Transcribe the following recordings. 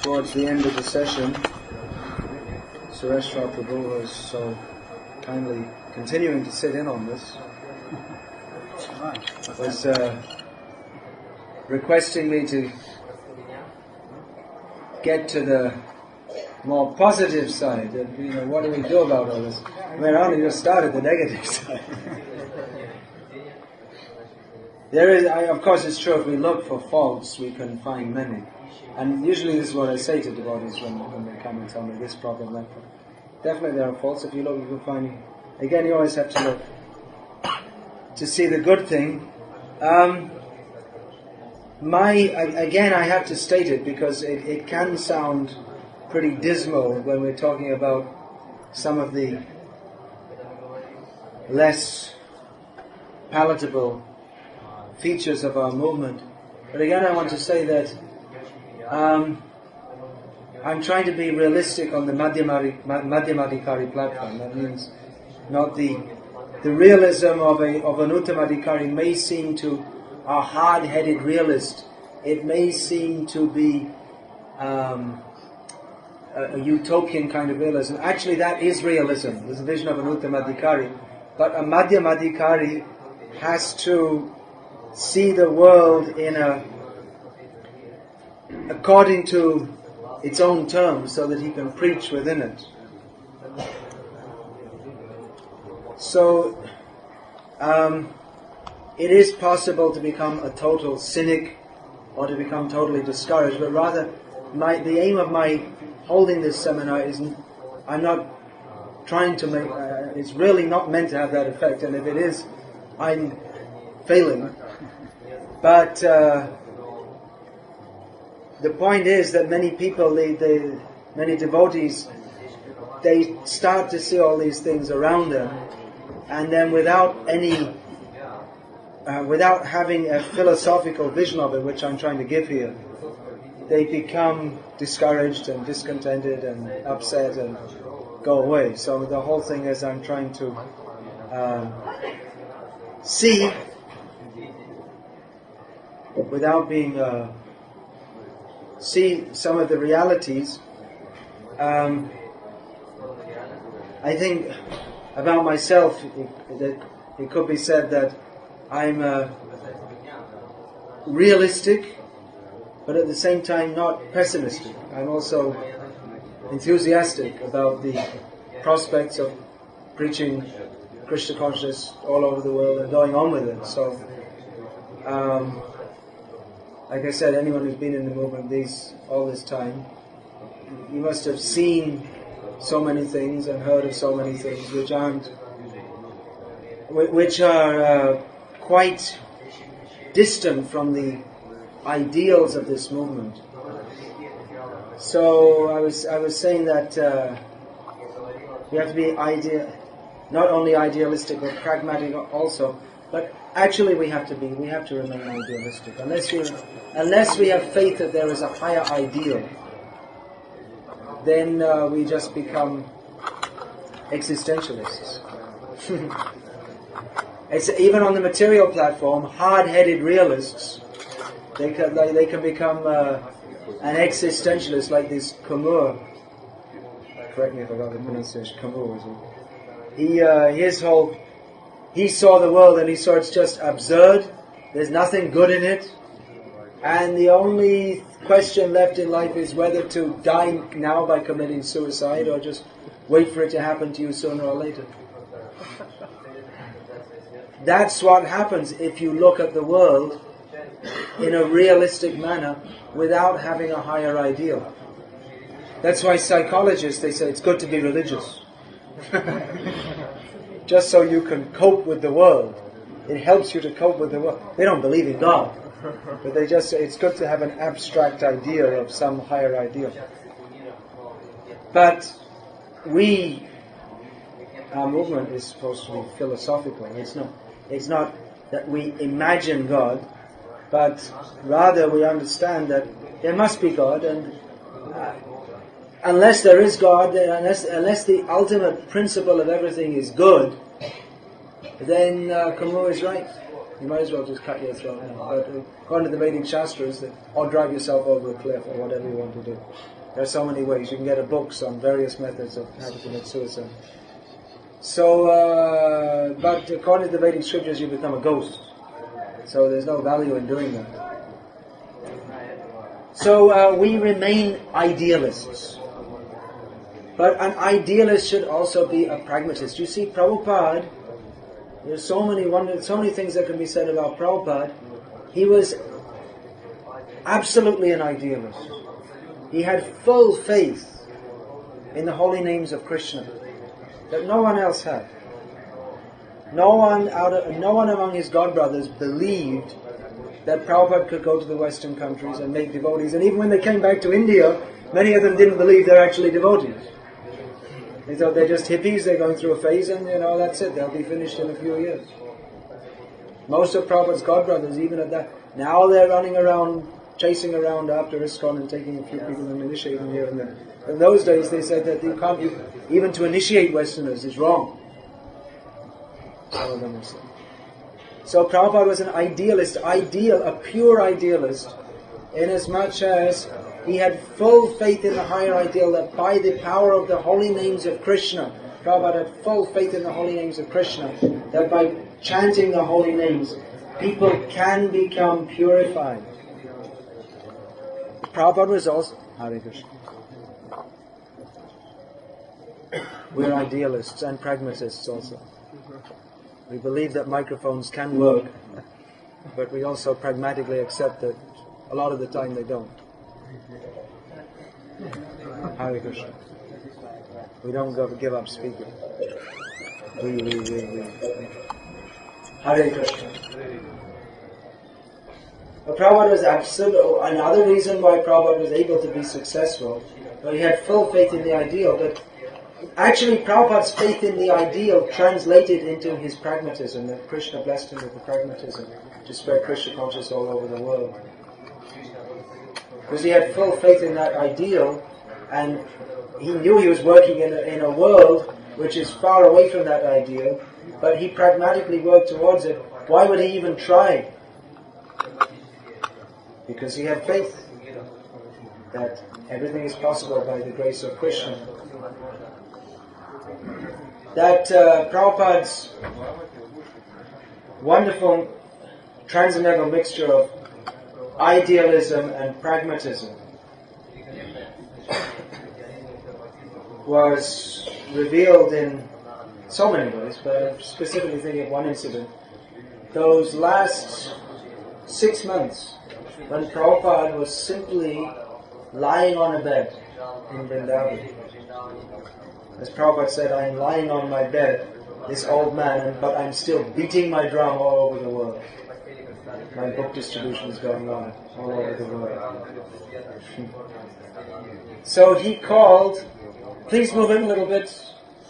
towards the end of the session, Sureshwar Prabhu was so kindly continuing to sit in on this, was requesting me to get to the more positive side. And, what do we do about all this? I only just started the negative side. Of course, it's true. If we look for faults, we can find many. And usually, this is what I say to devotees when they come and tell me this problem, that problem. Definitely, there are faults. If you look, you can find. Again, you always have to look to see the good thing. Again, I have to state it because it can sound pretty dismal when we're talking about some of the less palatable features of our movement. But again, I want to say that I'm trying to be realistic on the Madhyamadikari platform. That means not the realism of an Uttamadikari may seem to a hard-headed realist. It may seem to be a utopian kind of realism. Actually, that is realism. There's a vision of an Uttamadikari. But a Madhyamadikari has to see the world according to its own terms, so that he can preach within it. So, it is possible to become a total cynic or to become totally discouraged, but rather the aim of my holding this seminar is, I'm not trying to make, it's really not meant to have that effect, and if it is, I'm failing. But the point is that many people, many devotees, they start to see all these things around them, and then without having a philosophical vision of it, which I'm trying to give here, they become discouraged and discontented and upset and go away. So the whole thing is I'm trying to see without being see some of the realities. I think about myself that it could be said that I'm realistic, but at the same time not pessimistic. I'm also enthusiastic about the prospects of preaching Krishna consciousness all over the world and going on with it. So, like I said, anyone who's been in the movement all this time, you must have seen so many things and heard of so many things which are quite distant from the ideals of this movement. So I was saying that we have to be not only idealistic but pragmatic also. But actually, we have to remain idealistic. Unless we have faith that there is a higher ideal, then we just become existentialists. It's even on the material platform, hard-headed realists. They can become an existentialist, like this Kamur. Correct me if I got the pronunciation. Kamur was it? He saw the world and he saw it's just absurd. There's nothing good in it. And the only question left in life is whether to die now by committing suicide or just wait for it to happen to you sooner or later. That's what happens if you look at the world in a realistic manner without having a higher ideal. That's why psychologists, they say it's good to be religious. Just so you can cope with the world. It helps you to cope with the world. They don't believe in God, but they just say it's good to have an abstract idea of some higher ideal. But our movement is supposed to be philosophical. It's not that we imagine God, but rather we understand that there must be God, and unless there is God, unless the ultimate principle of everything is good, then Kamur is right. You might as well just cut your throat now. But according to the Vedic Shastras, or drive yourself over a cliff, or whatever you want to do. There are so many ways. You can get books on various methods of how to commit suicide. So, but according to the Vedic scriptures, you become a ghost. So there's no value in doing that. So we remain idealists. But an idealist should also be a pragmatist. You see, Prabhupada, there's so many things that can be said about Prabhupada. He was absolutely an idealist. He had full faith in the holy names of Krishna that no one else had. No one among his godbrothers believed that Prabhupada could go to the Western countries and make devotees. And even when they came back to India, many of them didn't believe they're actually devotees. They thought they're just hippies, they're going through a phase and that's it, they'll be finished in a few years. Most of Prabhupada's godbrothers, even at that, now they're running around, chasing around after ISKCON and taking a few people and initiating here and there. In those days they said that you can't, even to initiate Westerners is wrong. Some of them were saying. So Prabhupada was an idealist, a pure idealist, inasmuch as he had full faith in the higher ideal that by the power of the holy names of Krishna, Prabhupada had full faith in the holy names of Krishna, that by chanting the holy names, people can become purified. Prabhupada was also... Hare Krishna. We're idealists and pragmatists also. We believe that microphones can work, but we also pragmatically accept that a lot of the time they don't. Hare Krishna. We don't give up speaking. We. Hare Krishna. But Prabhupada was absolute. Another reason why Prabhupada was able to be successful, but he had full faith in the ideal, but actually Prabhupada's faith in the ideal translated into his pragmatism, that Krishna blessed him with the pragmatism to spread Krishna consciousness all over the world. Because he had full faith in that ideal, and he knew he was working in a world which is far away from that ideal, but he pragmatically worked towards it. Why would he even try? Because he had faith that everything is possible by the grace of Krishna. That Prabhupada's wonderful transcendental mixture of idealism and pragmatism was revealed in so many ways, but I'm specifically thinking of one incident. Those last 6 months when Prabhupada was simply lying on a bed in Vrindavan. As Prabhupada said, I'm lying on my bed, this old man, but I'm still beating my drum all over the world. My book distribution is going on all over the world. So he called, please move in a little bit,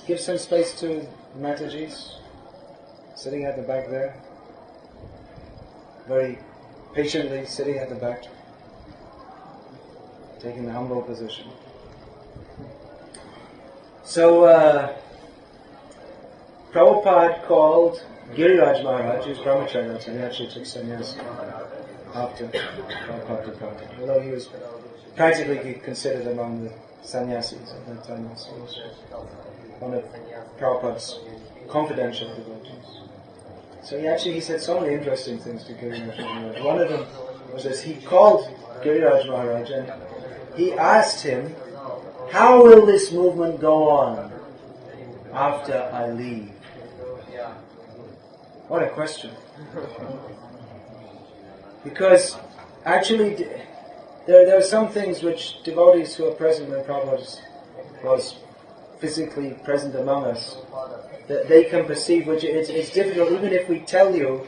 give some space to Mataji's, sitting at the back there, very patiently sitting at the back, taking the humble position. So Prabhupada called Giriraj Maharaj, who's brahmacharya, and he actually took sannyas after Prabhupada departed. Although he was practically considered among the sannyasis at that time also. He was one of Prabhupada's confidential devotees. So he said so many interesting things to Giriraj Maharaj. One of them was this: he called Giriraj Maharaj and he asked him, how will this movement go on after I leave? What a question. Because actually there are some things which devotees who are present when Prabhupada was physically present among us, that they can perceive, which it's difficult, even if we tell you,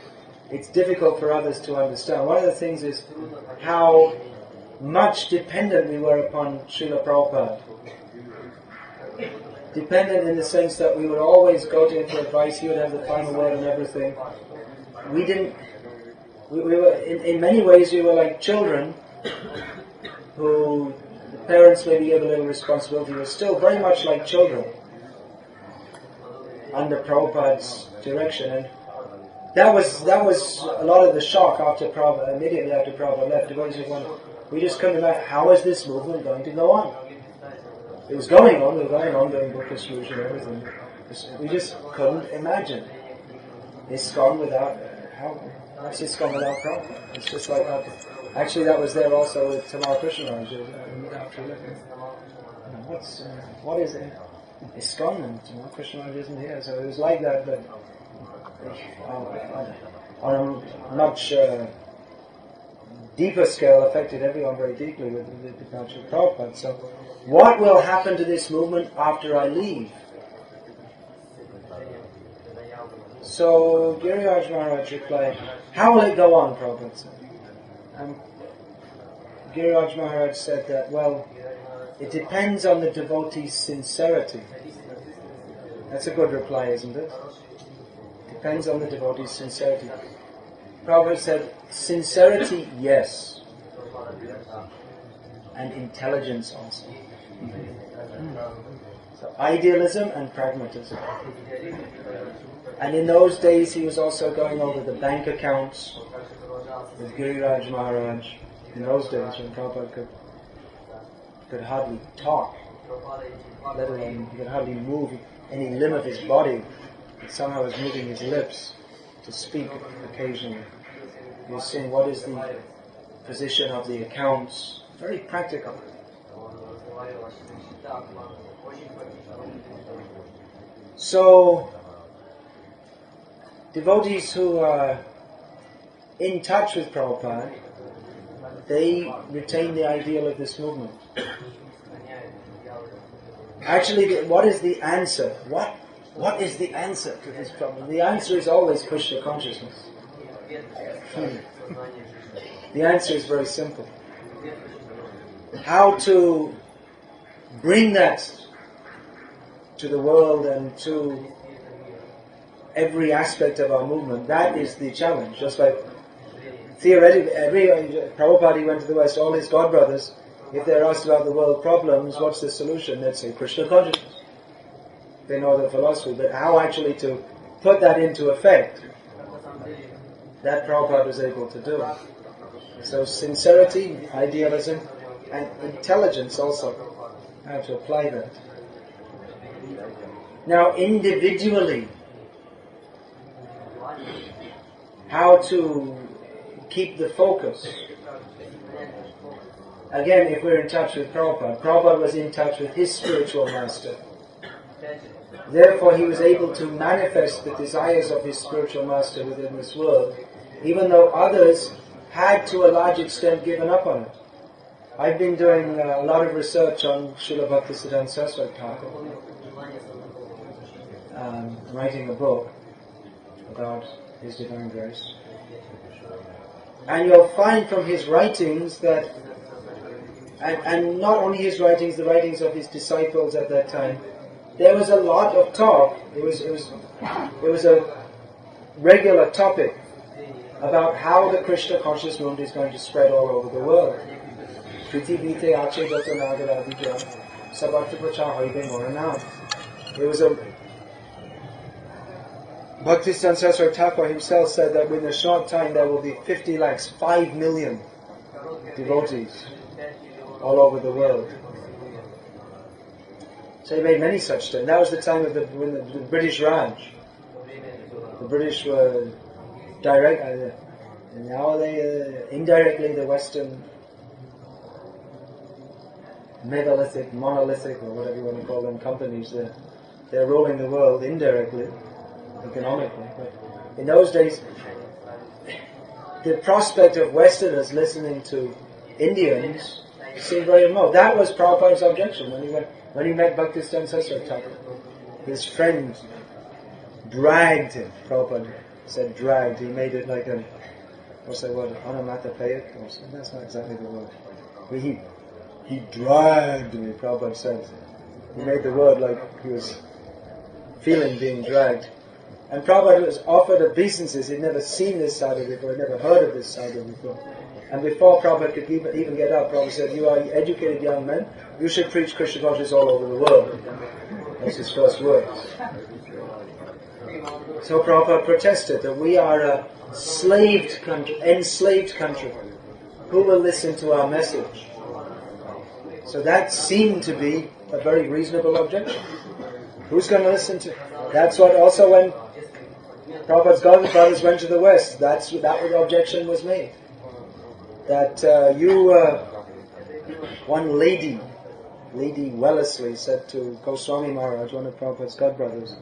it's difficult for others to understand. One of the things is how much dependent we were upon Srila Prabhupada. Dependent in the sense that we would always go to him for advice, he would have the final word on everything. We were, in many ways we were like children who the parents maybe gave a little responsibility, were still very much like children under Prabhupada's direction. And that was a lot of the shock immediately after Prabhupada left. Devotees were going, we just couldn't imagine, how is this movement going to go on? It was going on, doing book distribution and everything. We just couldn't imagine ISKCON without, what's ISKCON without Prabhupada? It's just like that. Actually, that was there also with Tamar Krishnaraj. What is it? ISKCON and Tamar Krishnaraj isn't here. So it was like that, but on a much deeper scale affected everyone very deeply with the departure of Prabhupada. So what will happen to this movement after I leave? So Giriraj Maharaj replied, how will it go on, Prabhupada said. Giriraj Maharaj said that, well, it depends on the devotee's sincerity. That's a good reply, isn't it? Depends on the devotee's sincerity. Prabhupada said, sincerity, yes. And intelligence also. So idealism and pragmatism. And in those days he was also going over the bank accounts with Giriraj Maharaj. In those days when Prabhupada could hardly talk, let alone he could hardly move any limb of his body, but somehow was moving his lips to speak occasionally. He was saying, what is the position of the accounts? Very practical. So, devotees who are in touch with Prabhupada, they retain the ideal of this movement. Actually, what is the answer? What is the answer to this problem? The answer is always Krishna consciousness. The answer is very simple. How to bring that to the world and to every aspect of our movement, that is the challenge. Just like theoretically, Prabhupada, he went to the West, all his godbrothers, if they're asked about the world problems, what's the solution? They'd say Krishna consciousness. They know the philosophy, but how actually to put that into effect, that Prabhupada was able to do. So sincerity, idealism, and intelligence also, how to apply that. Now individually, how to keep the focus. Again, if we're in touch with Prabhupada, Prabhupada was in touch with his spiritual master. Therefore, he was able to manifest the desires of his spiritual master within this world, even though others had to a large extent given up on it. I've been doing a lot of research on Srila Bhaktisiddhanta Saraswati Thakur, writing a book about His Divine Grace. And you'll find from his writings that, and not only his writings, the writings of his disciples at that time, there was a lot of talk. It was a regular topic about how the Krishna conscious movement is going to spread all over the world. It was a Bhaktisiddhanta Saraswati Thakur himself said that within a short time there will be 50 lakhs, 5 million devotees all over the world. So he made many such statements. That was the time of when the British Raj. The British were direct, and now they indirectly the Western megalithic, monolithic, or whatever you want to call them, companies. They're ruling the world indirectly, economically. But in those days, the prospect of Westerners listening to Indians seemed very remote. That was Prabhupada's objection when he met Bhaktisiddhanta Saraswati Thakur. His friend dragged him. Prabhupada said dragged. He made it like a, what's that word, onomatopoeic? That's not exactly the word. He dragged me, Prabhupada said. He made the word like he was feeling being dragged. And Prabhupada was offered obeisances. He'd never seen this side of it before, he'd never heard of this side of it before. And before Prabhupada could even get up, Prabhupada said, "You are educated young men, you should preach Krishna consciousness all over the world." That's his first words. So Prabhupada protested that we are a enslaved country. Who will listen to our message? So that seemed to be a very reasonable objection. Who's going to listen to? That's what also when Prabhupada's godfathers went to the West, that the objection was made. That one lady Wellesley said to Goswami Maharaj, one of Prabhupada's godbrothers,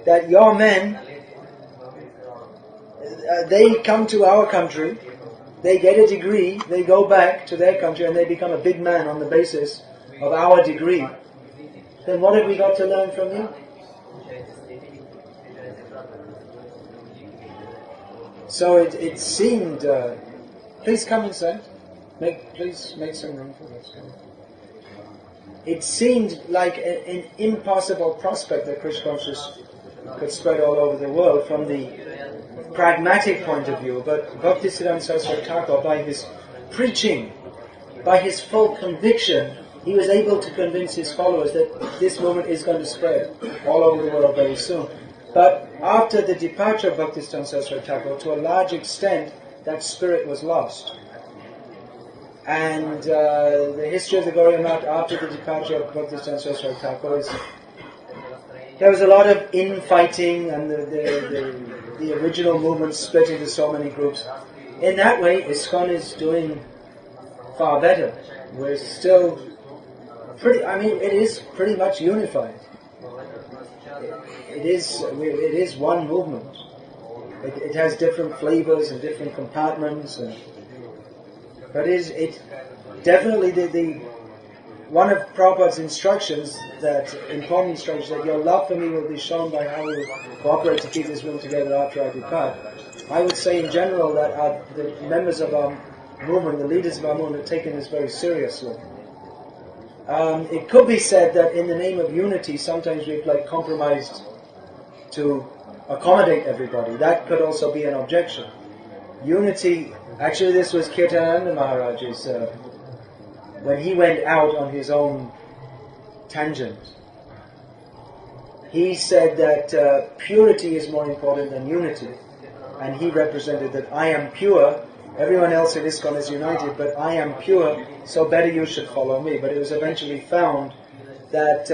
that your men, they come to our country, they get a degree, they go back to their country and they become a big man on the basis of our degree. Then what have we got to learn from you? So it seemed... please come inside. Please make some room for us. It seemed like an impossible prospect that Krishna consciousness could spread all over the world from the pragmatic point of view, but Bhaktisiddhanta Saraswati Thakur, by his preaching, by his full conviction, he was able to convince his followers that this movement is going to spread all over the world very soon. But after the departure of Bhaktisiddhanta Saraswati Thakur, to a large extent, that spirit was lost. And the history of the Gauriya Math after the departure of Bhaktisiddhanta Saraswati Thakur is, there was a lot of infighting and the original movement split into so many groups. In that way, ISKCON is doing far better. We're still it is pretty much unified. It is one movement. It has different flavors and different compartments, but it definitely the one of Prabhupada's instructions, that important instructions, that your love for me will be shown by how we cooperate to keep this room together after I depart. I would say in general that the members of our movement, the leaders of our movement, have taken this very seriously. It could be said that in the name of unity, sometimes we've compromised to accommodate everybody. That could also be an objection. Unity, actually this was Kirtananda Maharaj's, when he went out on his own tangent. He said that purity is more important than unity. And he represented that I am pure, everyone else in ISKCON is united, but I am pure, so better you should follow me. But it was eventually found that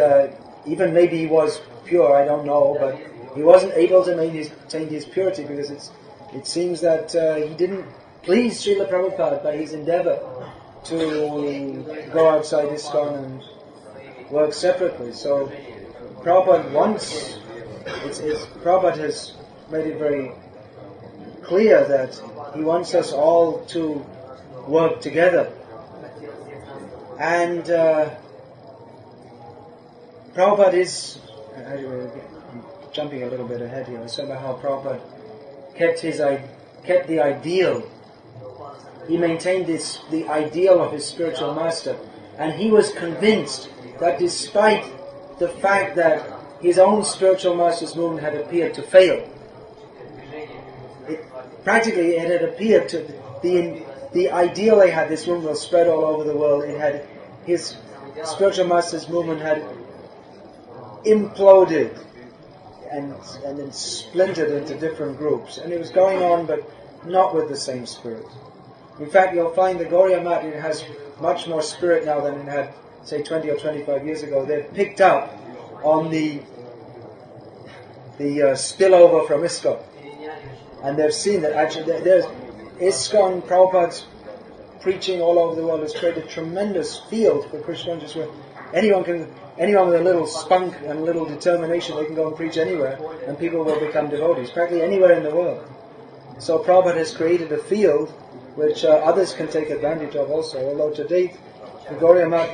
even maybe he was pure, I don't know, but he wasn't able to maintain his purity because it seems that he didn't please Srila Prabhupada by his endeavor to go outside ISKCON and work separately. So Prabhupada Prabhupada has made it very clear that he wants us all to work together. And Prabhupada is, I'm jumping a little bit ahead here, I was talking about how Prabhupada kept the ideal. He maintained the ideal of his spiritual master, and he was convinced that despite the fact that his own spiritual master's movement had appeared to fail, practically it had appeared to the ideal they had, this movement will spread all over the world. It had, his spiritual master's movement had imploded and then splintered into different groups, and it was going on, but not with the same spirit. In fact, you'll find the Gauriya Math, it has much more spirit now than it had, say, 20 or 25 years ago. They've picked up on the spillover from ISKCON. And they've seen that actually there's ISKCON, Prabhupada's preaching all over the world has created a tremendous field for Krishna consciousness where anyone with a little spunk and a little determination, they can go and preach anywhere and people will become devotees, practically anywhere in the world. So Prabhupada has created a field which others can take advantage of also, although to date the Gauriya Math,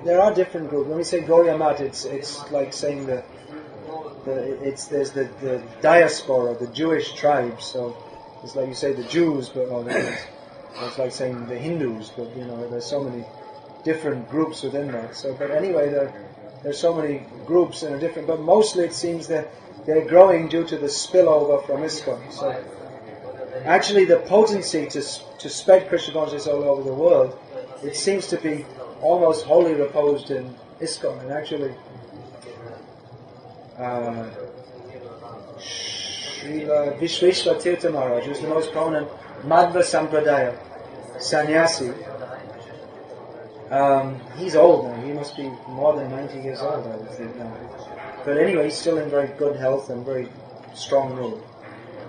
there are different groups. When we say Gauriya Math, it's like saying there's the diaspora, the Jewish tribes. So it's like you say the Jews, but it's like saying the Hindus. But there's so many different groups within that. So, but anyway, there's so many groups in a different. But mostly it seems that they're growing due to the spillover from ISKCON. So actually, the potency to spread Krishna consciousness all over the world, it seems to be almost wholly reposed in ISKCON. And actually, Srila Vishveshwar Tirtha Maharaj, who's the most prominent Madhva Sampradaya sannyasi. He's old now, he must be more than 90 years old, I would think now. But anyway, he's still in very good health and very strong mood.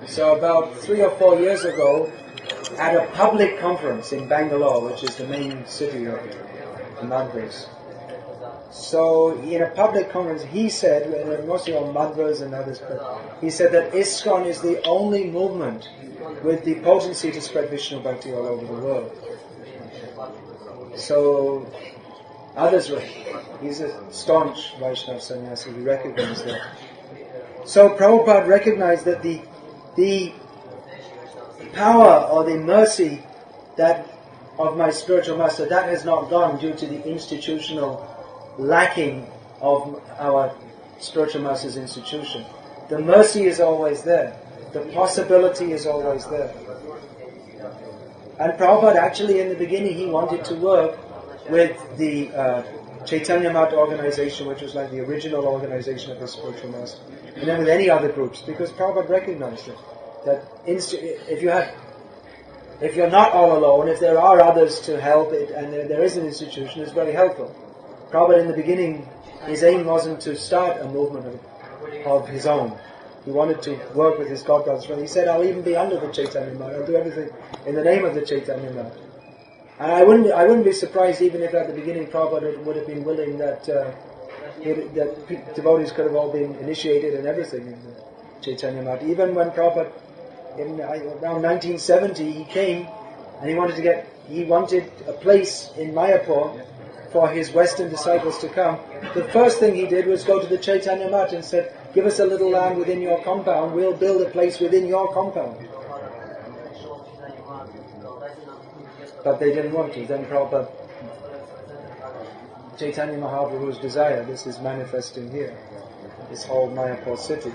So about 3 or 4 years ago, at a public conference in Bangalore, which is the main city of the Madhvas. So in a public conference, he said, mostly on Madhvas and others, but he said that ISKCON is the only movement with the potency to spread Vishnu Bhakti all over the world. So others were, he's a staunch Vaishnava sannyasi, he recognized that. So Prabhupada recognized that the power or the mercy that of my spiritual master, that has not gone due to the institutional lacking of our spiritual master's institution. The mercy is always there. The possibility is always there. And Prabhupada actually in the beginning he wanted to work with the Chaitanya Math organization, which was like the original organization of the spiritual master, and then with any other groups, because Prabhupada recognized it, that if you're not all alone, if there are others to help it, and there is an institution, it's very helpful. Prabhupada in the beginning, his aim wasn't to start a movement of his own. He wanted to work with his God brothers. He said, I'll even be under the Chaitanya Math. I'll do everything in the name of the Chaitanya Math. And I wouldn't be surprised even if at the beginning Prabhupada would have been willing that devotees could have all been initiated and everything in the Chaitanya Math. Even when Prabhupada, in around 1970, he came and he wanted a place in Mayapur for his Western disciples to come. The first thing he did was go to the Chaitanya Math and said, give us a little land within your compound, we'll build a place within your compound. But they didn't want to. Then Prabhupada, Chaitanya Mahaprabhu's desire, this is manifesting here, this whole Mayapur city.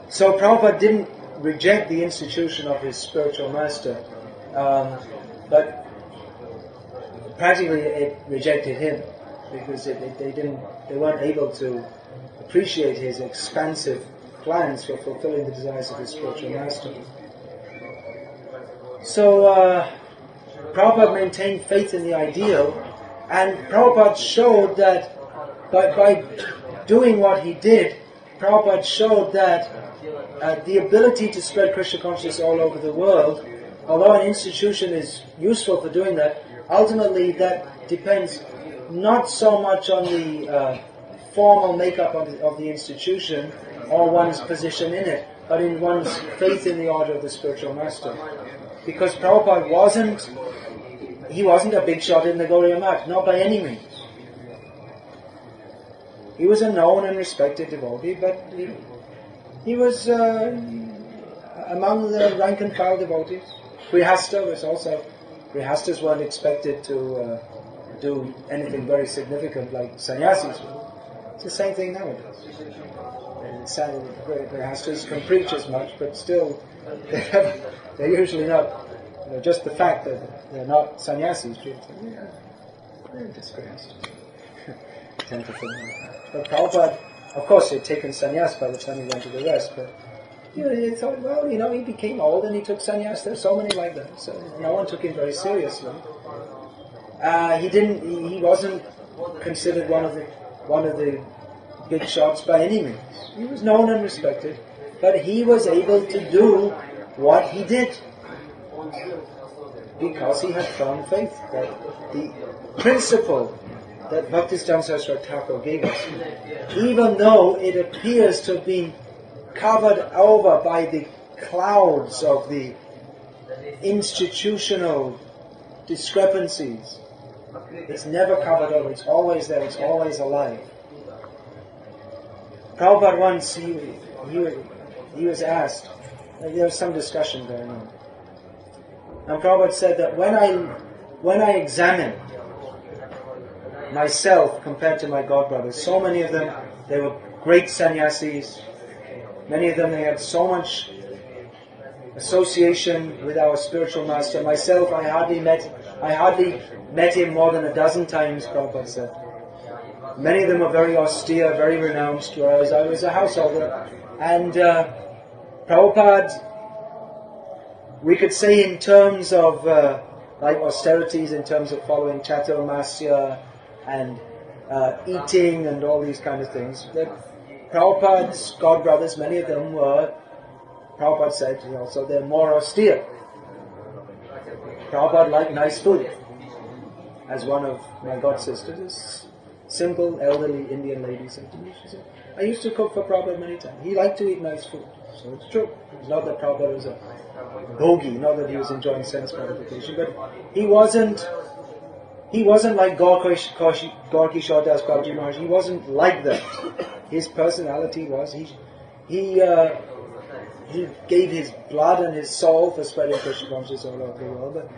So Prabhupada didn't reject the institution of his spiritual master, but practically it rejected him, because they weren't able to appreciate his expansive plans for fulfilling the desires of his spiritual master. So Prabhupada maintained faith in the ideal, and Prabhupada showed that by doing what he did, Prabhupada showed that the ability to spread Krishna consciousness all over the world, although an institution is useful for doing that, ultimately that depends not so much on the formal makeup of the institution or one's position in it, but in one's faith in the order of the spiritual master. Because Prabhupada wasn't a big shot in the Gauriya Math, not by any means. He was a known and respected devotee, but he was among the rank and file devotees. Grihastas weren't expected to do anything very significant like sannyasis were. It's the same thing nowadays. Grihastas can preach as much, but still they're usually not, just the fact that they're not sannyasis, people say, they're just grihastas. Tend to think like that. But Prabhupada, of course, he'd taken sannyas by the time he went to the West, but he thought, he became old and he took sannyas. There's so many like that, so no one took him very seriously. He wasn't considered one of the big shots by any means. He was known and respected, but he was able to do what he did because he had firm faith that the principle that Bhaktisiddhanta Saraswati Thakur gave us, even though it appears to have been covered over by the clouds of the institutional discrepancies, it's never covered over, it's always there, it's always alive. Prabhupada once, he was asked, there was some discussion going on, and Prabhupada said that when I examine myself compared to my God brothers, so many of them, they were great sannyasis, many of them they had so much association with our spiritual master. Myself, I hardly met him more than a dozen times, Prabhupada said. Many of them were very austere, very renounced, whereas I was a householder. And Prabhupada, we could say in terms of like austerities, in terms of following Chaturmasya and eating and all these kind of things, that Prabhupada's godbrothers, many of them were, Prabhupada said, so they're more austere. Prabhupada liked nice food. As one of my god sisters, simple, elderly Indian lady said to me, she said, I used to cook for Prabhupada many times. He liked to eat nice food. So it's true. It's not that Prabhupada was a bogey, not that he was enjoying sense gratification, but he wasn't like Gorky Kishore Das Babaji Maharaj. He wasn't like that. His personality was, he gave his blood and his soul for spreading Krishna consciousness all over the world, but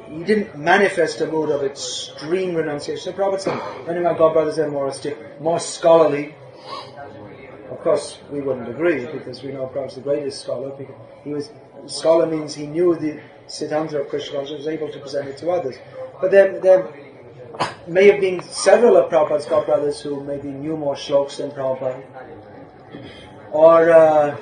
he didn't manifest a mood of extreme renunciation. So Prabhupada said, many of my godbrothers are more austere, more scholarly. Of course, we wouldn't agree, because we know Prabhupada's the greatest scholar. Scholar means he knew the Siddhanta of Krishna consciousness, was able to present it to others. But there may have been several of Prabhupada's godbrothers who maybe knew more shlokas than Prabhupada. Or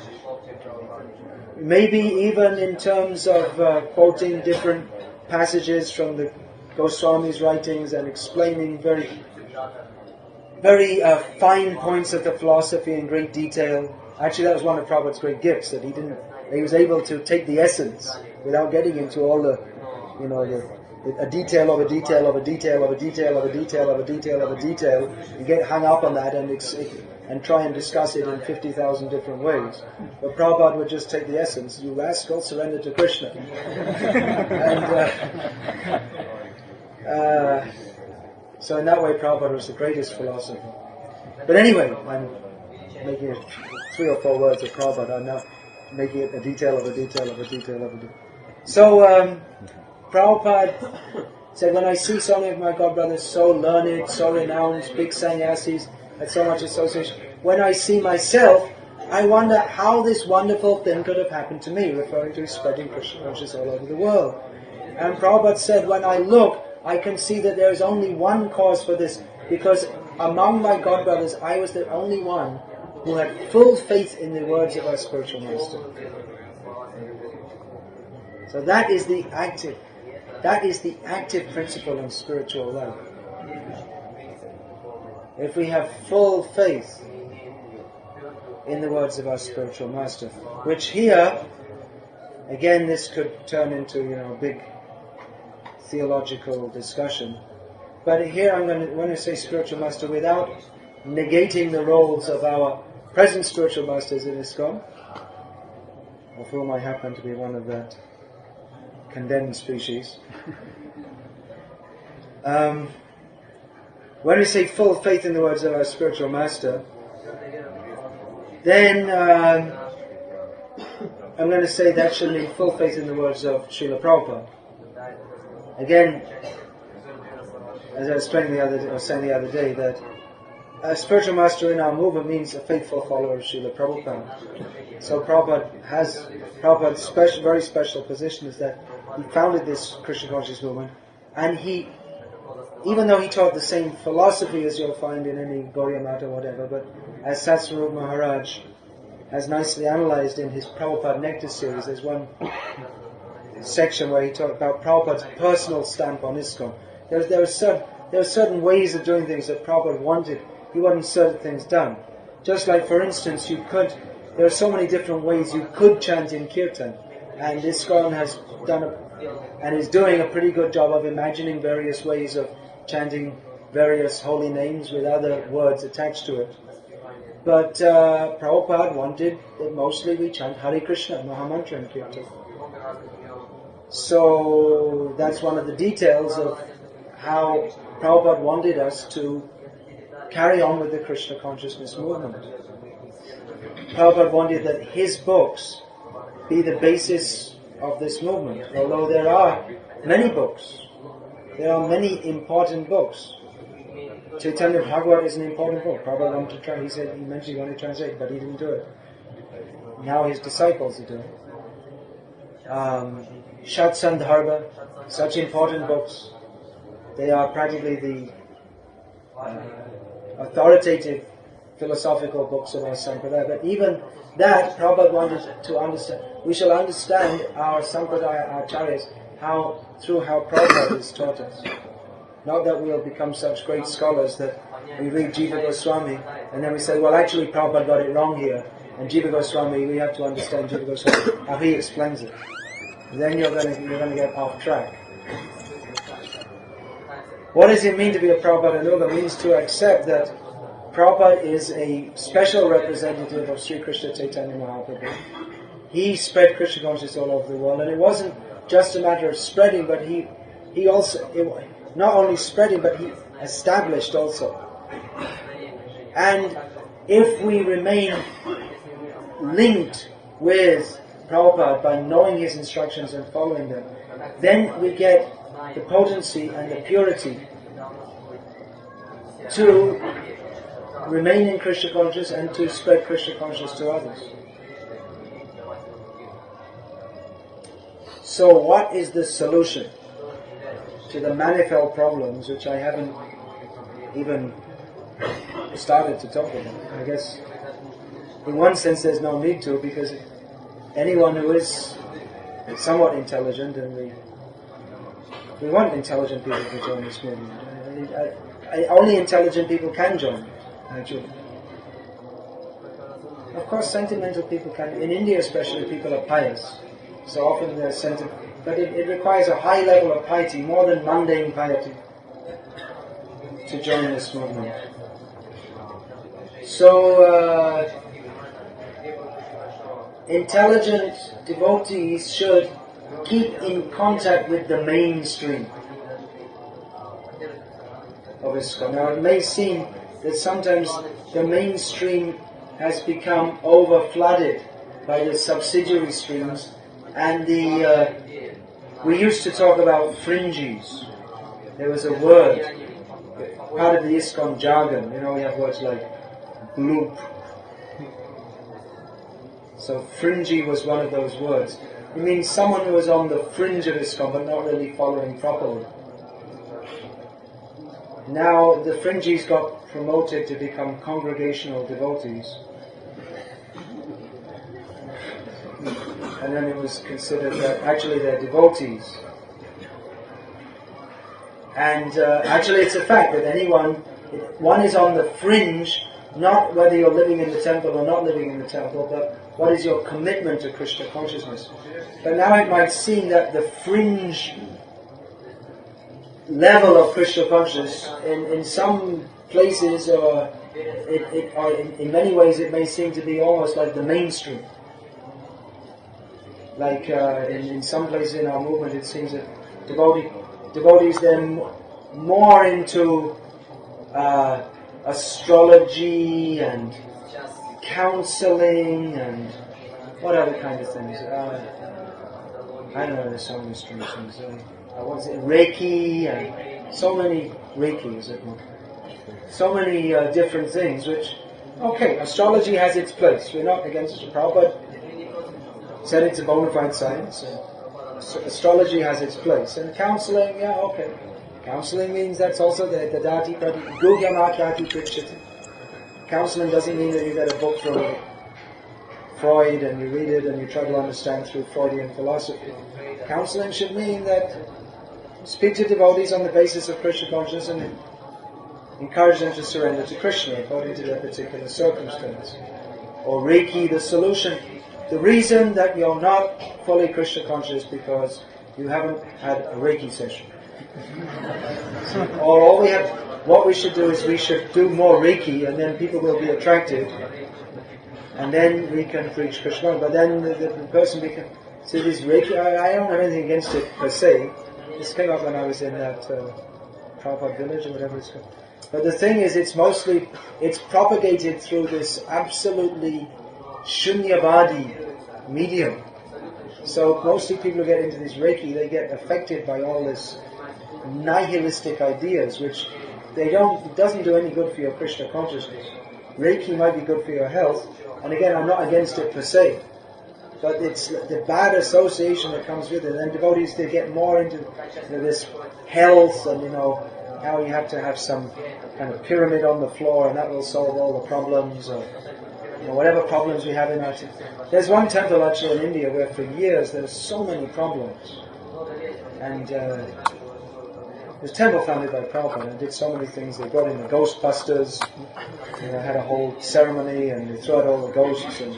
maybe even in terms of quoting different passages from the Goswami's writings and explaining very fine points of the philosophy in great detail. Actually, that was one of Prabhupada's great gifts, that he was able to take the essence without getting into all the, a detail of a detail of a detail of a detail of a detail of a detail of a detail, and get hung up on that and try and discuss it in 50,000 different ways. But Prabhupada would just take the essence, you rascal, surrender to Krishna. And so in that way Prabhupada was the greatest philosopher. But anyway, I'm making it 3 or 4 words of Prabhupada. I'm now making it a detail of a detail of a detail of a detail. So Prabhupada said, when I see so many of my godbrothers so learned, so renowned, big sannyasis, had so much association, when I see myself, I wonder how this wonderful thing could have happened to me, referring to spreading Krishna consciousness all over the world. And Prabhupada said, when I look, I can see that there is only one cause for this, because among my godbrothers, I was the only one who had full faith in the words of our spiritual master. So that is the active principle in spiritual life. If we have full faith in the words of our spiritual master, which here, again, this could turn into a big theological discussion. But here I'm going to say spiritual master without negating the roles of our present spiritual masters in ISKCON, of whom I happen to be one of that condemned species. When we say full faith in the words of our spiritual master, then I'm going to say that should mean full faith in the words of Srila Prabhupada. Again, as I was saying the other day, that a spiritual master in our movement means a faithful follower of Srila Prabhupada. So Prabhupada's very special position is that he founded this Krishna conscious movement, and even though he taught the same philosophy as you'll find in any Gauriya Mata or whatever, but as Satsvarup Maharaj has nicely analyzed in his Prabhupada Nectar series, there's one section where he talked about Prabhupada's personal stamp on ISKCON. There are certain ways of doing things that Prabhupada wanted. He wanted certain things done. Just like, for instance, there are so many different ways you could chant in Kirtan, and ISKCON has done and is doing a pretty good job of imagining various ways of chanting various holy names with other words attached to it. But Prabhupada wanted that mostly we chant Hare Krishna, Mahamantra in Kirtan. So that's one of the details of how Prabhupada wanted us to carry on with the Krishna consciousness movement. Prabhupada wanted that his books be the basis of this movement, although there are many books. There are many important books. Chaitanya Bhagavat is an important book. Prabhupada wanted to try. He mentioned he wanted to translate, but he didn't do it. Now his disciples are doing it. Shat Sandarbha, such important books. They are practically authoritative philosophical books of our Sampradaya. But even that, Prabhupada wanted to understand. We shall understand our Sampradaya Acharyas through how Prabhupada has taught us. Not that we'll become such great scholars that we read Jiva Goswami and then we say, well, actually Prabhupada got it wrong here. And Jiva Goswami, we have to understand Jiva Goswami, how he explains it. Then you're going to get off track. What does it mean to be a Prabhupada Anuga? It means to accept that Prabhupada is a special representative of Sri Krishna Chaitanya Mahaprabhu. He spread Krishna consciousness all over the world, and it wasn't just a matter of spreading, but he also, not only spreading, but he established also. And if we remain linked with Prabhupada by knowing his instructions and following them, then we get the potency and the purity to remain in Krishna consciousness and to spread Krishna consciousness to others. So what is the solution to the manifold problems which I haven't even started to talk about? I guess in one sense there's no need to, because anyone who is somewhat intelligent, and we want intelligent people to join this movement. Only intelligent people can join, actually. Of course, sentimental people can. In India especially, people are pious. So often they're sentimental. But it requires a high level of piety, more than mundane piety, to join this movement. So, intelligent devotees should keep in contact with the mainstream of ISKCON. Now it may seem that sometimes the mainstream has become over-flooded by the subsidiary streams, and we used to talk about fringes. There was a word, part of the ISKCON jargon, we have words like bloop. So fringy was one of those words. It means someone who was on the fringe of ISKCON but not really following properly. Now the fringies got promoted to become congregational devotees. And then it was considered that actually they're devotees. And actually it's a fact that one is on the fringe, not whether you're living in the temple or not living in the temple, but what is your commitment to Krishna consciousness. But now it might seem that the fringe level of Krishna consciousness in some places, or in many ways it may seem to be almost like the mainstream. Like in some places in our movement it seems that devotees then more into astrology and counseling and what other kind of things. I don't know, there's so many strange things. What's it? Reiki, and so many Reiki, is it not? So many different things which, okay, astrology has its place. We're not against it. Prabhupada said it's a bona fide science. So astrology has its place. And counseling, yeah, okay. Counseling means that's also the dati prati gugyamakyati prichyati. Counseling doesn't mean that you get a book from Freud and you read it and you try to understand through Freudian philosophy. Counseling should mean that you speak to devotees on the basis of Krishna consciousness and encourage them to surrender to Krishna according to their particular circumstance. Or Reiki, the solution. The reason that you're not fully Krishna conscious is because you haven't had a Reiki session. Or what we should do is we should do more Reiki, and then people will be attracted, and then we can preach Krishna. But then the person so this Reiki, I don't have anything against it per se. This came up when I was in that Prabhupada village or whatever it's called. But the thing is, it's propagated through this absolutely shunyavadi medium. So mostly people who get into this Reiki, they get affected by all this nihilistic ideas, which it doesn't do any good for your Krishna consciousness. Reiki might be good for your health, and again, I'm not against it per se, but it's the bad association that comes with it. And devotees, they get more into this health and how you have to have some kind of pyramid on the floor and that will solve all the problems, or whatever problems we have in our There's one temple actually in India where for years there's so many problems. And this temple founded by Prabhupada and did so many things. They brought in the Ghostbusters, had a whole ceremony and they threw out all the ghosts, and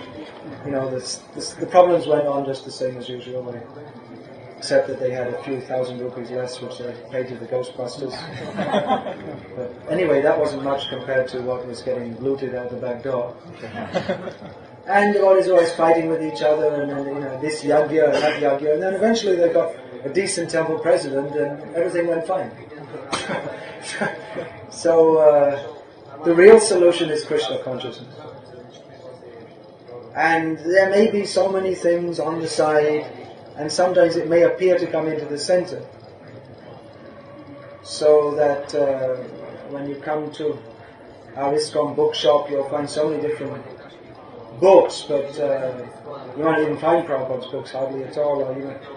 the problems went on just the same as usual, except that they had a few thousand rupees less which they paid to the Ghostbusters. But anyway, that wasn't much compared to what was getting looted out the back door. And devotees always fighting with each other, and then, this yagya and that yagya, and then eventually they got a decent temple president and everything went fine. So the real solution is Krishna consciousness. And there may be so many things on the side, and sometimes it may appear to come into the center. So that when you come to our ISKCON bookshop, you'll find so many different books, but you won't even find Prabhupada's books hardly at all, or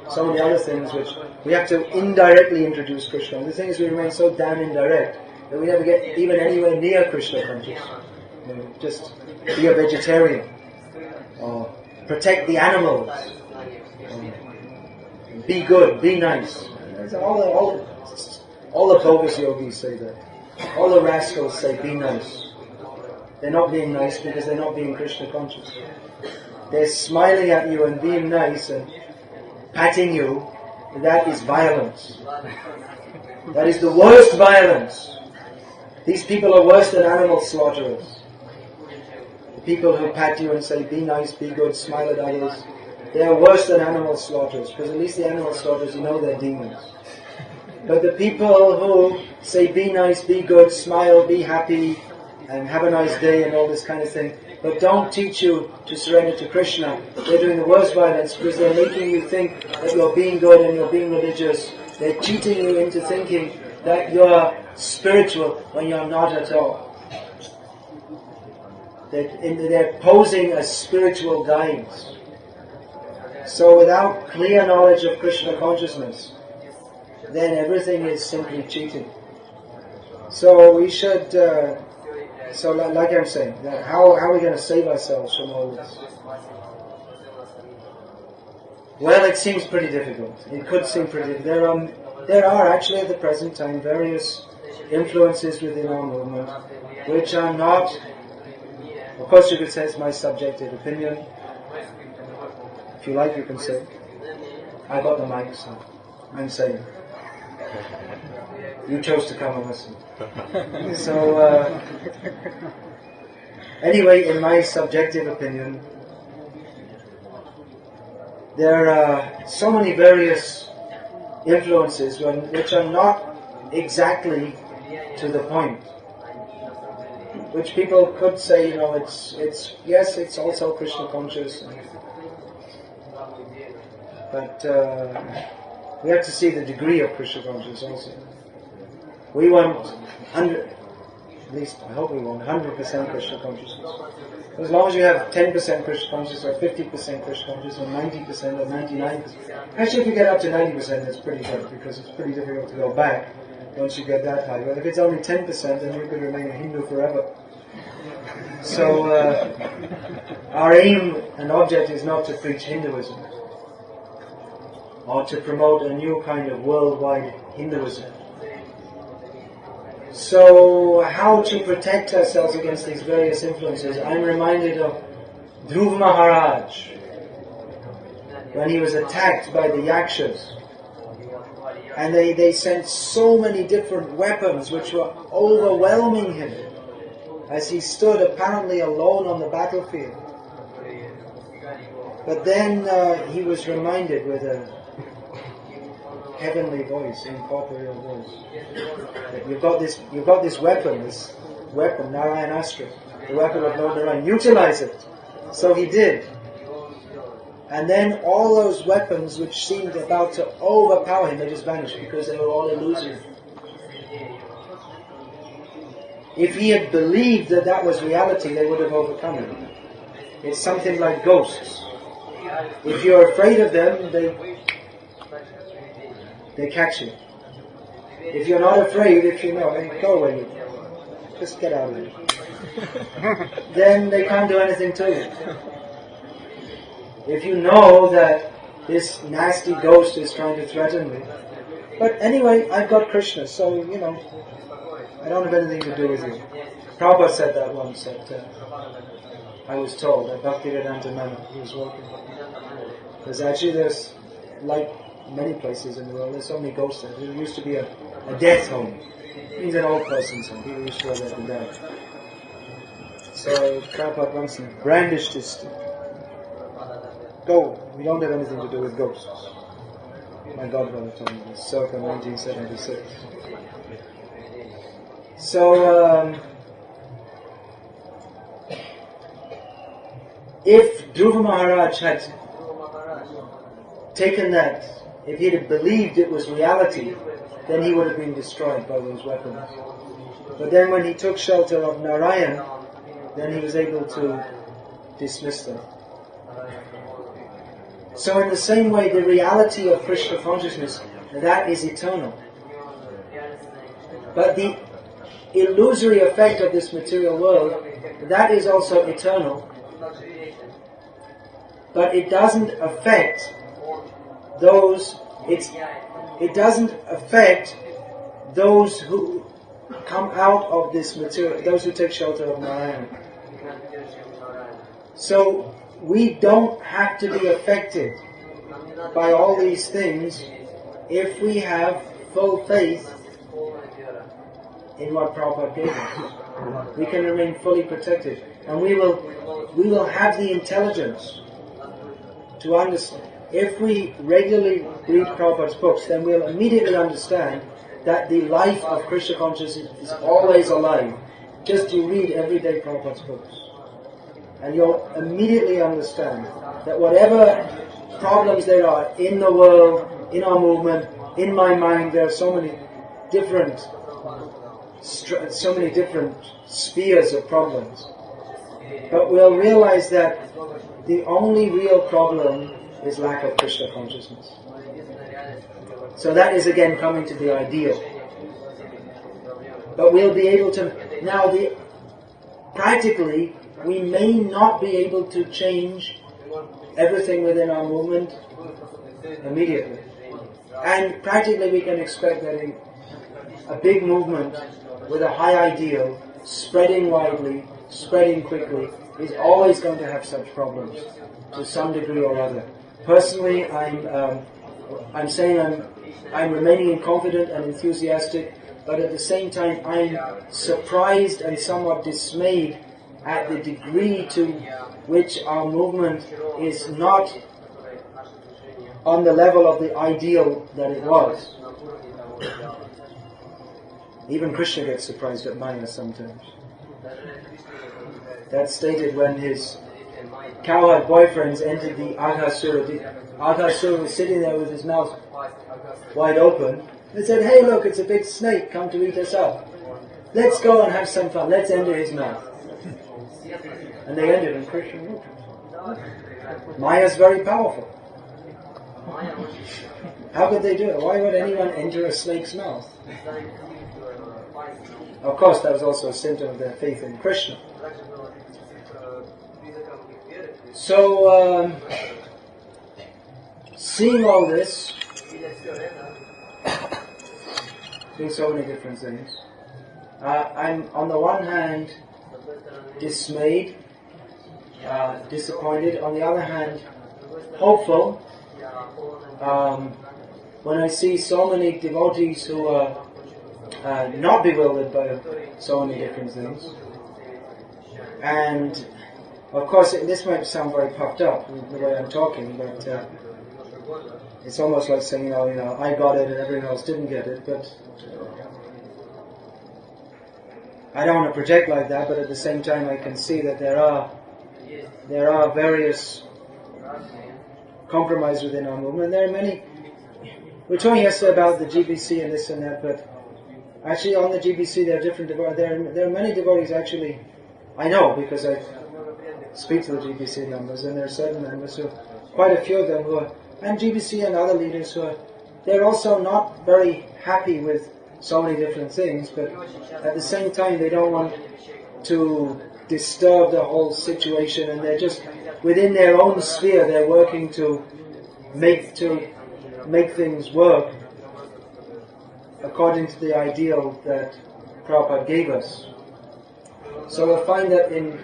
so many other things which we have to indirectly introduce Krishna. And the thing is, we remain so damn indirect that we never get even anywhere near Krishna consciousness. Just be a vegetarian, or protect the animals, be good, be nice. All the bogus yogis say that. All the rascals say be nice. They're not being nice because they're not being Krishna conscious. They're smiling at you and being nice and patting you. That is violence. That is the worst violence. These people are worse than animal slaughterers. The people who pat you and say be nice, be good, smile at others, they are worse than animal slaughterers, because at least the animal slaughterers, they're demons. But the people who say be nice, be good, smile, be happy, and have a nice day and all this kind of thing, but don't teach you to surrender to Krishna, they're doing the worst violence, because they're making you think that you're being good and you're being religious. They're cheating you into thinking that you're spiritual when you're not at all. They're posing as spiritual guides. So without clear knowledge of Krishna consciousness, then everything is simply cheating. So we should, like I'm saying, how are we going to save ourselves from all this? Well, it seems pretty difficult. It could seem pretty difficult. There are actually at the present time various influences within our movement which are not, of course you could say it's my subjective opinion. If you like, you can say. I got the mic, so I'm saying. You chose to come and listen. So, anyway, in my subjective opinion, there are so many various influences which are not exactly to the point. Which people could say, it's also Krishna conscious. But we have to see the degree of Krishna consciousness also. We want at least I hope we want 100% Krishna consciousness. As long as you have 10% Krishna consciousness, or 50% Krishna consciousness, or 90%, or 99%. Actually, if you get up to 90%, that's pretty good, because it's pretty difficult to go back once you get that high. But if it's only 10%, then you could remain a Hindu forever. So, our aim and object is not to preach Hinduism, or to promote a new kind of worldwide Hinduism. So, how to protect ourselves against these various influences? I'm reminded of Dhruv Maharaj, when he was attacked by the Yakshas. And they sent so many different weapons which were overwhelming him, as he stood apparently alone on the battlefield. But then he was reminded with a heavenly voice, incorporeal voice, that you've got this weapon, Narayanastra, the weapon of Lord Narayan, utilize it. So he did. And then all those weapons which seemed about to overpower him, they just vanished, because they were all illusory. If he had believed that that was reality, they would have overcome him. It's something like ghosts. If you're afraid of them, they catch you. If you're not afraid, if you know, then go away. Just get out of it. Then they can't do anything to you. If you know that this nasty ghost is trying to threaten me, but anyway, I've got Krishna, so I don't have anything to do with you. Prabhupada said that once. That I was told that Bhaktivedanta Mama, he was walking. Because actually, there's like many places in the world. There's so many ghosts there. There used to be a death home. It means an old person's home. People used to go there to die. So Prabhupada once brandished his stick. Go. We don't have anything to do with ghosts. My godbrother told me this, circa 1976. So, if Dhruva Maharaj had taken that, if he had believed it was reality, then he would have been destroyed by those weapons. But then when he took shelter of Narayan, then he was able to dismiss them. So in the same way, the reality of Krishna consciousness, that is eternal. But the illusory effect of this material world, that is also eternal. But it doesn't affect those, it doesn't affect those who come out of this material, those who take shelter of Narayan. So we don't have to be affected by all these things if we have full faith in what Prabhupada gave us. We can remain fully protected, and we will have the intelligence to understand. If we regularly read Prabhupada's books, then we'll immediately understand that the life of Krishna consciousness is always alive. Just you read everyday Prabhupada's books, and you'll immediately understand that whatever problems there are in the world, in our movement, in my mind, there are so many different spheres of problems. But we'll realize that the only real problem is lack of Krishna consciousness. So that is again coming to the ideal. But we'll be able to, now practically, we may not be able to change everything within our movement immediately. And practically we can expect that a big movement with a high ideal, spreading widely, spreading quickly, is always going to have such problems to some degree or other. Personally, I'm saying I'm remaining confident and enthusiastic, but at the same time I'm surprised and somewhat dismayed at the degree to which our movement is not on the level of the ideal that it was. Even Krishna gets surprised at Maya sometimes. That's stated when his cowherd boyfriends entered the Aghasura. The Aghasura was sitting there with his mouth wide open. They said, "Hey, look, it's a big snake come to eat us up. Let's go and have some fun. Let's enter his mouth." And they entered, and Krishna moved. Maya's very powerful. How could they do it? Why would anyone enter a snake's mouth? Of course, that was also a symptom of their faith in Krishna. So, seeing all this, doing so many different things, I'm on the one hand dismayed, disappointed, on the other hand hopeful, when I see so many devotees who are not bewildered by so many different things. And of course this might sound very puffed up the way I'm talking, but it's almost like saying, I got it and everyone else didn't get it, but I don't want to project like that, but at the same time I can see that there are various compromises within our movement. There are many. We were talking yesterday about the GBC and this and that, but actually on the GBC there are different devotees. There are many devotees actually, I know because I speak to the GBC members, and there are certain members who, quite a few of them who are, and GBC and other leaders who are, they're also not very happy with so many different things, but at the same time they don't want to disturb the whole situation, and they're just within their own sphere. They're working to make things work according to the ideal that Prabhupada gave us. So we'll find that in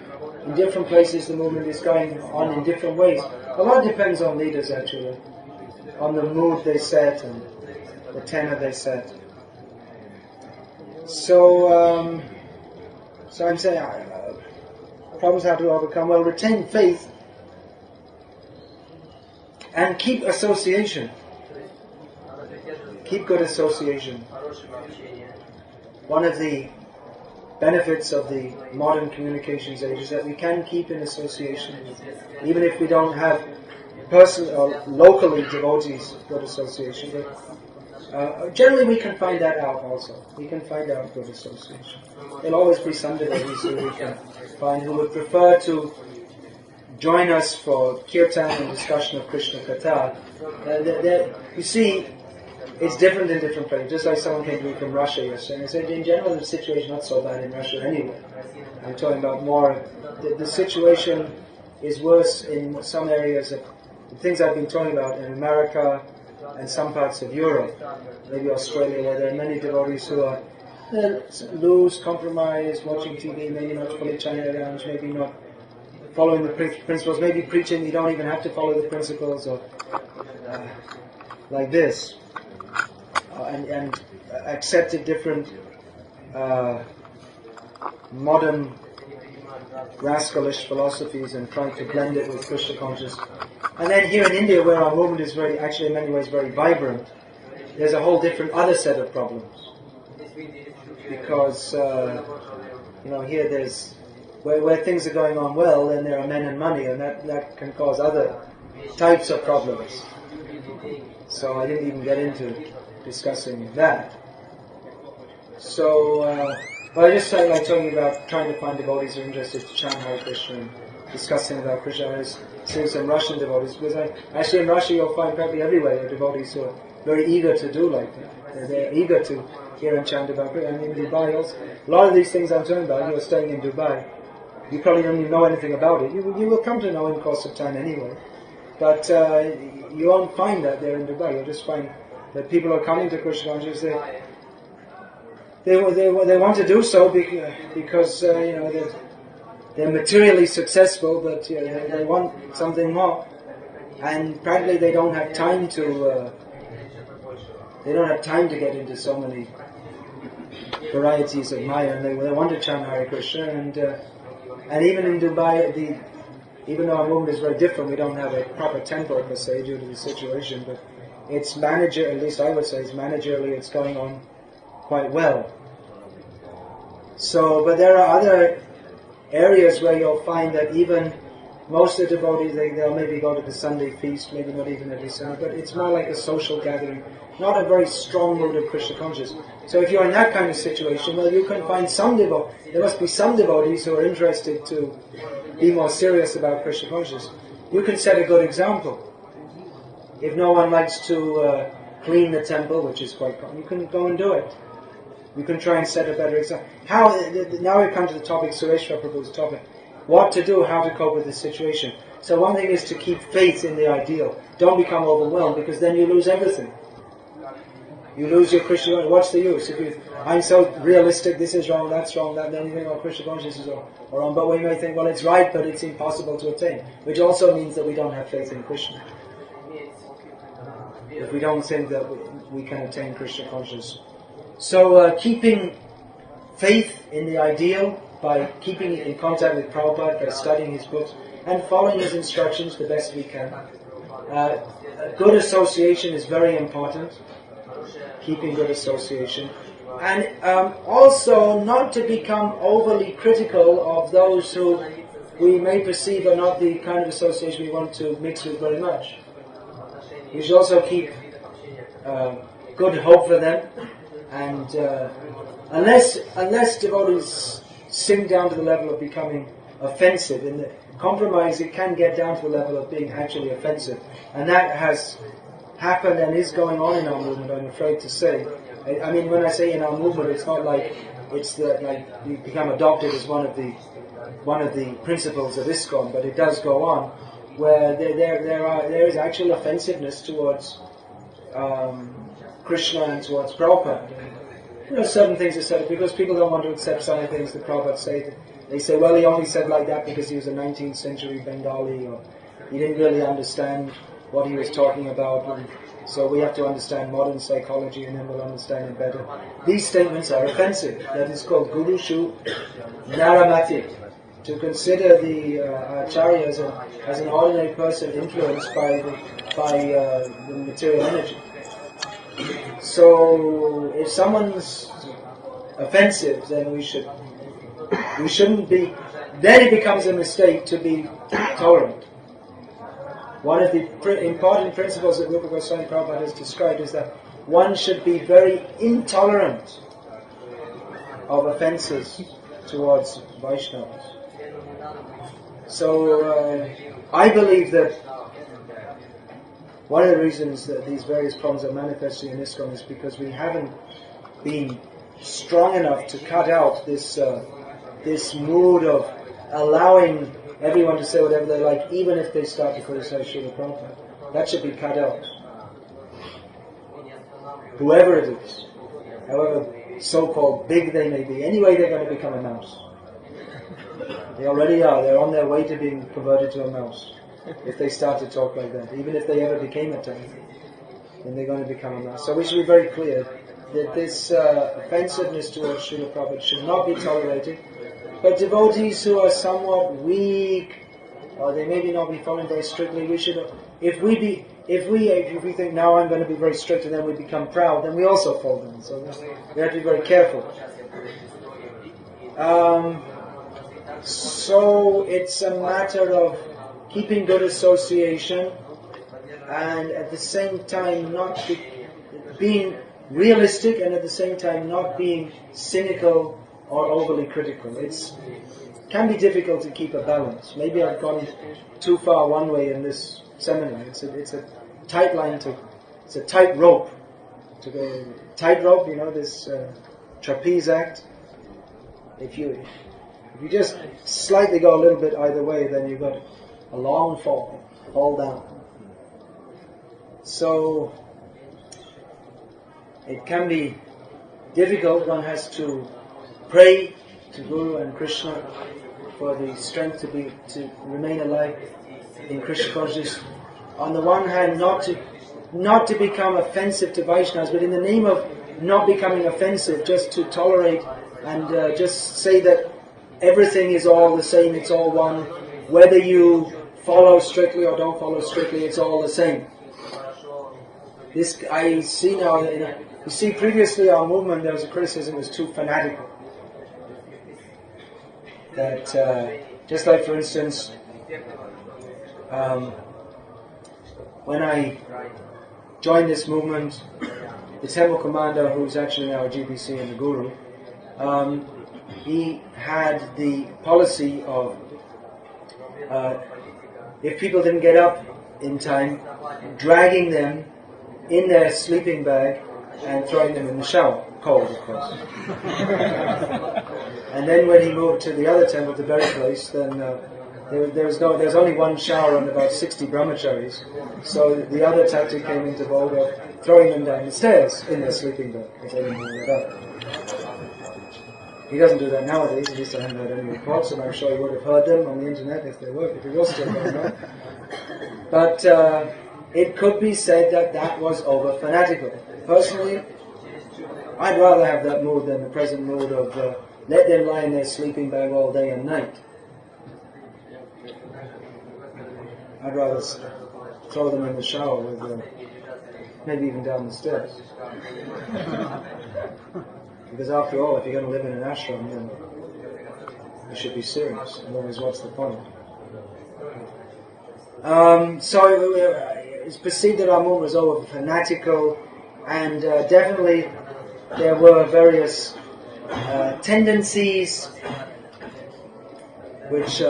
different places the movement is going on in different ways. A lot depends on leaders, actually, on the mood they set and the tenor they set. So I'm saying problems how to overcome. Well, retain faith and keep association. Keep good association. One of the benefits of the modern communications age is that we can keep in association, even if we don't have personal or locally devotees good association. But generally we can find that out also. We can find out good association. There'll always be some devotees who we can find who would prefer to join us for kirtan and discussion of Krishna Katha. You see, it's different in different places. Just like someone came to me from Russia yesterday, and I said, in general, the situation is not so bad in Russia anyway. I'm talking about more, the situation is worse in some areas of the things I've been talking about in America and some parts of Europe, maybe Australia, where there are many devotees who are loose, compromised, watching TV, maybe not fully chanting around, maybe not following the principles, maybe preaching, you don't even have to follow the principles, or like this. And accepted different modern rascalish philosophies and trying to blend it with Krishna consciousness. And then here in India, where our movement is very, actually in many ways very vibrant, there's a whole different other set of problems. Because, here there's, where things are going on well, then there are men and money, and that can cause other types of problems. So I didn't even get into discussing that. So, but I just started talking about trying to find devotees who are interested to chant Hare Krishna and discussing about Krishna. I was seeing some Russian devotees, because actually in Russia you'll find probably everywhere there are devotees who are very eager to do like that. They're eager to hear and chant about Krishna. And in Dubai also, a lot of these things I'm talking about, you're staying in Dubai, you probably don't even know anything about it. You will come to know in the course of time anyway. But you won't find that there in Dubai. You'll just find that people are coming to Krishna consciousness. They want to do so because they're materially successful, but they want something more, and practically they don't have time to get into so many varieties of Maya, and they want to chant Hare Krishna, and even in Dubai, even though our movement is very different, we don't have a proper temple per se due to the situation, but it's at least I would say it's managerially, it's going on quite well. So, but there are other areas where you'll find that even most of the devotees, they'll maybe go to the Sunday feast, maybe not even every Sunday, but it's more like a social gathering, not a very strong mood of Krishna consciousness. So if you're in that kind of situation, well, you can find there must be some devotees who are interested to be more serious about Krishna consciousness. You can set a good example. If no one likes to clean the temple, which is quite common, you can go and do it. You can try and set a better example. Now we come to the topic, Sureshwar Prabhu's topic. What to do, how to cope with the situation. So one thing is to keep faith in the ideal. Don't become overwhelmed, because then you lose everything. You lose your Krishna. What's the use? I'm so realistic, this is wrong, that's wrong, then you think, Krishna consciousness is wrong. But we may think, well, it's right, but it's impossible to attain. Which also means that we don't have faith in Krishna. If we don't think that we can attain Krishna consciousness. So keeping faith in the ideal by keeping in contact with Prabhupada, by studying his books, and following his instructions the best we can. Good association is very important. Keeping good association. And also not to become overly critical of those who we may perceive are not the kind of association we want to mix with very much. We should also keep good hope for them, and unless devotees sink down to the level of becoming offensive, in the compromise it can get down to the level of being actually offensive, and that has happened and is going on in our movement, I'm afraid to say, I mean, when I say in our movement, it's not like you become adopted as one of the principles of ISKCON, but it does go on, where there is actual offensiveness towards Krishna and towards Prabhupada. Certain things are said because people don't want to accept some of the things that Prabhupada say. They say, well, he only said like that because he was a 19th century Bengali, or he didn't really understand what he was talking about, and so we have to understand modern psychology and then we'll understand it better. These statements are offensive. That is called Gurushu Naramati. To consider the Acharya as an ordinary person influenced by the material energy. So if someone's offensive, then we shouldn't be. Then it becomes a mistake to be tolerant. One of the important principles that Rupa Goswami Prabhupada has described is that one should be very intolerant of offences towards Vaishnavas. So I believe that one of the reasons that these various problems are manifesting in ISKCON is because we haven't been strong enough to cut out this mood of allowing everyone to say whatever they like, even if they start to criticize Srila Prabhupada. That should be cut out. Whoever it is, however so-called big they may be, anyway they're going to become a mouse. They already are. They're on their way to being converted to a mouse. If they start to talk like that, even if they ever became a tiger, then they're going to become a mouse. So we should be very clear that this offensiveness towards Srila Prabhupada should not be tolerated. But devotees who are somewhat weak, or they maybe not be following very strictly, we should. If we think now I'm going to be very strict and then we become proud, then we also fall down. So we have to be very careful. So it's a matter of keeping good association and at the same time not being realistic and at the same time not being cynical or overly critical. It can be difficult to keep a balance. Maybe I've gone too far one way in this seminar. It's a tight line it's a tight rope. To go tight rope, this trapeze act. If you just slightly go a little bit either way, then you've got a long fall down. So it can be difficult. One has to pray to Guru and Krishna for the strength to remain alive in Krishna consciousness. On the one hand, not to become offensive to Vaishnavas, but in the name of not becoming offensive, just to tolerate and just say that everything is all the same, it's all one. Whether you follow strictly or don't follow strictly, it's all the same. This I see now. You see, previously our movement, there was a criticism it was too fanatical. That just like, for instance, when I joined this movement, the temple commander, who's actually now a GBC and the Guru, he had the policy of if people didn't get up in time, dragging them in their sleeping bag and throwing them in the shower, cold of course. And then when he moved to the other temple, the Berry place, then there was only one shower on about 60 brahmacharis, so the other tactic came into vogue of throwing them down the stairs in their sleeping bag if they didn't get up. He doesn't do that nowadays, at least I haven't heard any reports, and I'm sure he would have heard them on the internet if he was still going on. But it could be said that was over fanatical. Personally, I'd rather have that mood than the present mood of let them lie in their sleeping bag all day and night. I'd rather throw them in the shower with maybe even down the stairs. Because after all, if you're going to live in an ashram, then you should be serious. Otherwise, what's the point? So it's perceived that our movement was over fanatical, and definitely there were various tendencies which,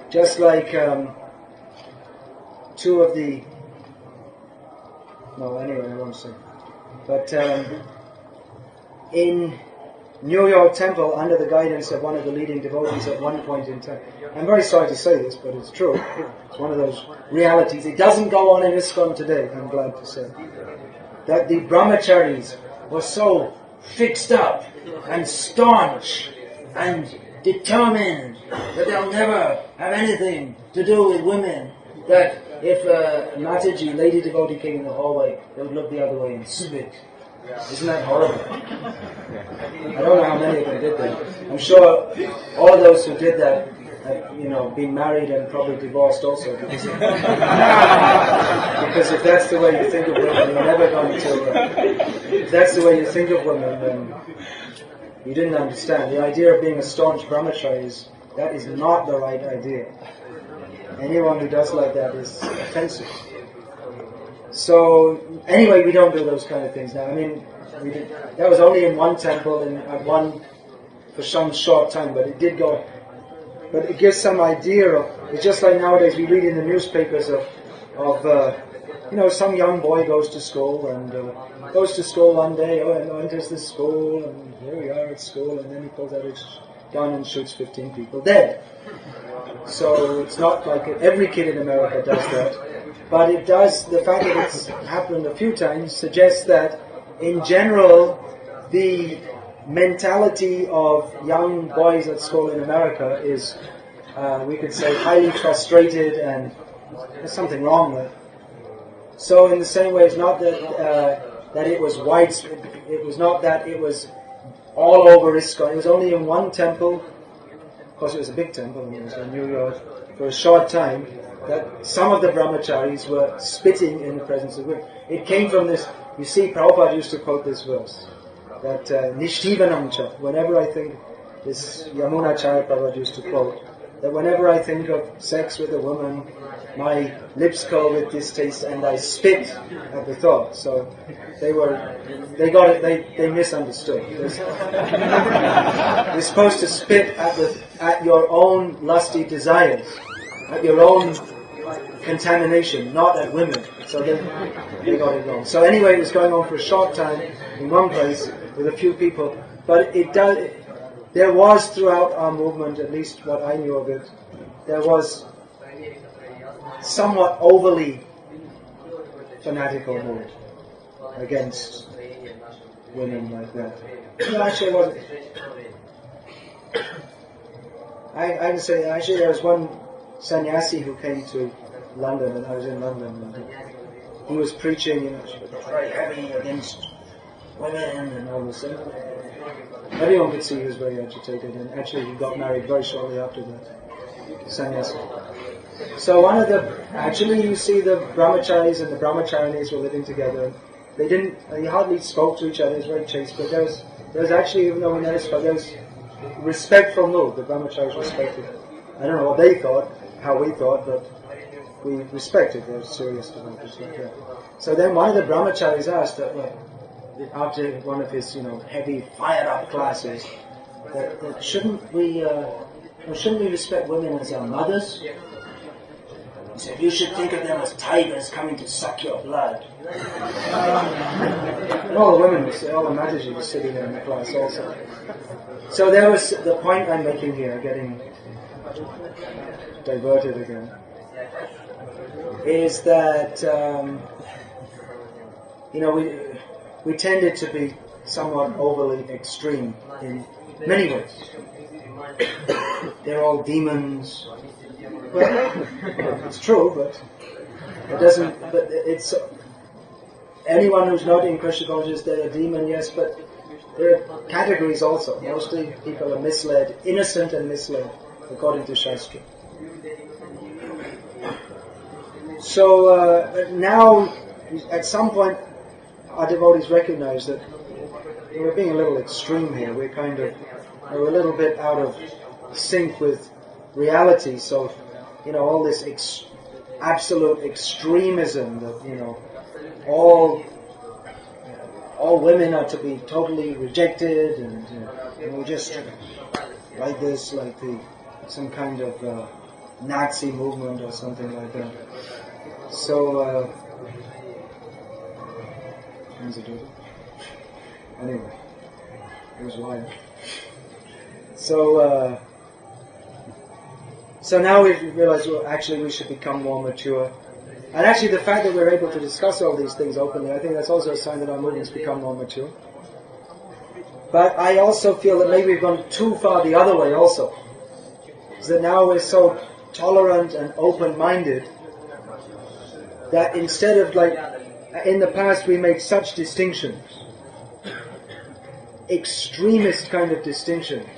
just like two of the... No, anyway, I won't say. But in New York Temple under the guidance of one of the leading devotees at one point in time. I'm very sorry to say this, but it's true. It's one of those realities. It doesn't go on in ISKCON today, I'm glad to say. That the brahmacharis were so fixed up and staunch and determined that they'll never have anything to do with women, that if Mataji, lady devotee, came in the hallway, they would look the other way and spit. Isn't that horrible? I don't know how many of them did that. I'm sure all of those who did that have, been married and probably divorced also. Because if that's the way you think of women, you're never going to... if that's the way you think of women, then you didn't understand. The idea of being a staunch brahmachari that is not the right idea. Anyone who does like that is offensive. So, anyway, we don't do those kind of things now. I mean, that was only in one temple and at one for some short time, but it did go. But it gives some idea of. It's just like nowadays we read in the newspapers of some young boy goes to school and goes to school one day, and enters the school, and here we are at school, and then he pulls out his gun and shoots 15 people dead. So it's not like every kid in America does that. But it does, the fact that it's happened a few times suggests that in general the mentality of young boys at school in America is, we could say, highly frustrated, and there's something wrong with it. So in the same way, it's not that it was widespread, it was not that it was all over ISKCON. It was only in one temple, of course it was a big temple, and it was in New York, for a short time, that some of the brahmacharis were spitting in the presence of women. It came from this, you see, Prabhupada used to quote this verse, that Nishtivanamcha, whenever I think, this Yamunacharya Prabhupada used to quote, that whenever I think of sex with a woman, my lips curl with distaste and I spit at the thought. So they got it, they misunderstood. You're supposed to spit at your own lusty desires, at your own contamination, not at women. So they got it wrong. So anyway, it was going on for a short time in one place with a few people, but there was throughout our movement, at least what I knew of it, there was somewhat overly fanatical mood against women like that. No, actually it wasn't. I can say, actually there was one sannyasi who came to London, and I was in London, and he was preaching, very heavy against women and all this. Everyone could see he was very agitated, and actually he got married very shortly after that, sannyasi. So actually you see the brahmacharis and the brahmacharinis were living together. They hardly spoke to each other, it was very chaste, but there was actually, even though we noticed, there was respectful mood, the brahmacharis respected. I don't know what they thought, how we thought, but we respected their serious devotees like that. So then one of the brahmacharis asked that, after one of his, heavy, fired-up classes, that shouldn't we respect women as our mothers? He said, you should think of them as tigers coming to suck your blood. And all the women, all the Mataji were sitting there in the class also. So there was the point I'm making here, getting diverted again, is that, we tended to be somewhat overly extreme in many ways. They're all demons. Well, it's true, but it doesn't. But it's anyone who's not in Krishna consciousness, they're a demon, yes, but there are categories also. Mostly people are misled, innocent and misled, according to Shastra. So now, at some point, our devotees recognize that we're being a little extreme here. We're a little bit out of sync with reality. So, all this absolute extremism that, all women are to be totally rejected, and we just like this, like some kind of Nazi movement or something like that. So, anyway. It was wild. So now we've realized, well, actually we should become more mature. And actually the fact that we're able to discuss all these things openly, I think that's also a sign that our movement's become more mature. But I also feel that maybe we've gone too far the other way also. Is that now we're so tolerant and open-minded that instead of like, in the past we made such distinctions, extremist kind of distinctions,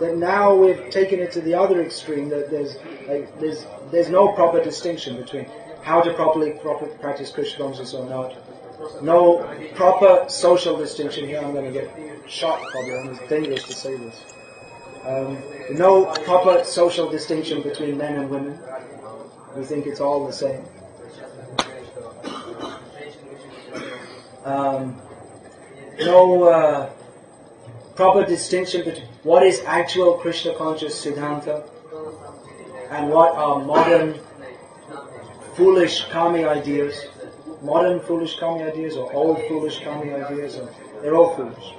that now we've taken it to the other extreme, that there's no proper distinction between how to properly practice Krishna consciousness or not. No proper social distinction here. I'm going to get shot probably, and it's dangerous to say this. No proper social distinction between men and women. We think it's all the same. No proper distinction between what is actual Krishna conscious Siddhanta and what are modern foolish kami ideas. Modern foolish kami ideas or old foolish kami ideas, they're all foolish.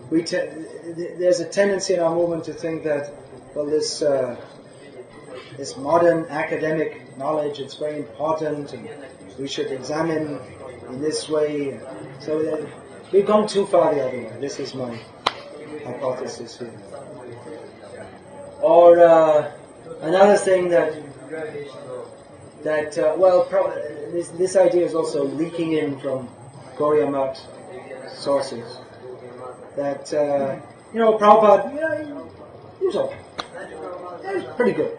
There's a tendency in our movement to think that, well, this modern academic knowledge, it's very important and we should examine in this way. So we've gone too far the other way. This is my hypothesis here. Or another thing this idea is also leaking in from Gauriya Math sources. That Prabhupada, he was okay. He was pretty good.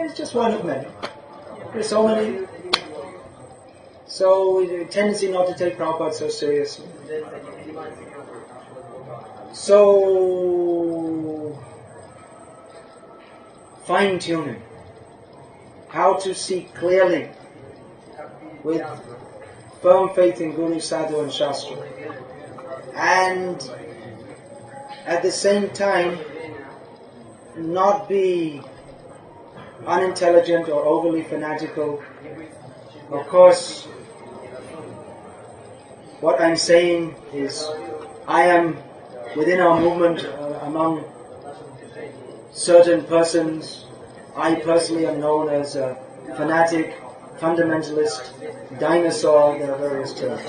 He's just one of many. There's so many. So the tendency not to take Prabhupada so seriously. So fine-tuning. How to see clearly with firm faith in Guru, Sadhu and Shastra. And at the same time not be unintelligent or overly fanatical. Of course, what I'm saying is I am within our movement among certain persons. I personally am known as a fanatic, fundamentalist, dinosaur. There are various terms.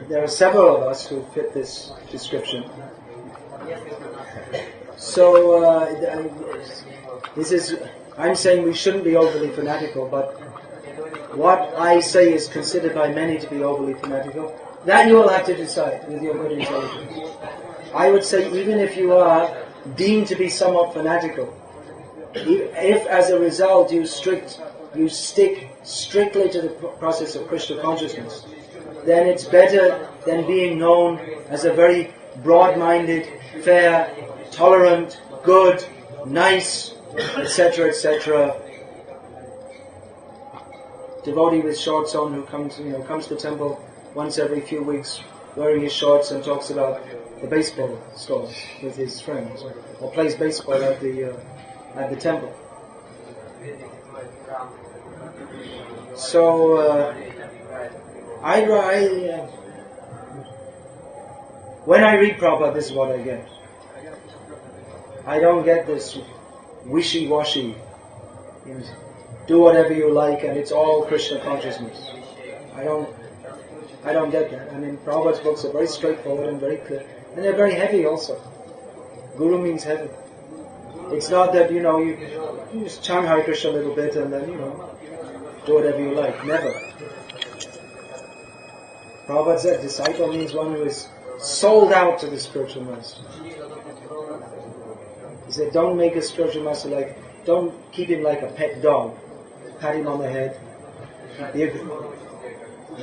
There are several of us who fit this description. So I'm saying we shouldn't be overly fanatical, but what I say is considered by many to be overly fanatical. That you will have to decide with your good intelligence. I would say even if you are deemed to be somewhat fanatical, if as a result you stick strictly to the process of Krishna consciousness, then it's better than being known as a very broad-minded, fair, tolerant, good, nice, etc., etc. devotee with shorts on who comes to the temple once every few weeks wearing his shorts and talks about the baseball scores with his friends, or plays baseball at the temple. So when I read Prabhupada, this is what I get. I don't get this wishy-washy, do whatever you like and it's all Krishna consciousness. I don't get that. I mean, Prabhupada's books are very straightforward and very clear. And they're very heavy also. Guru means heavy. It's not that, you just chant Hare Krishna a little bit and then, do whatever you like. Never. Prabhupada said, disciple means one who is sold out to the spiritual master. He said, don't make a spiritual master don't keep him like a pet dog. Pat him on the head.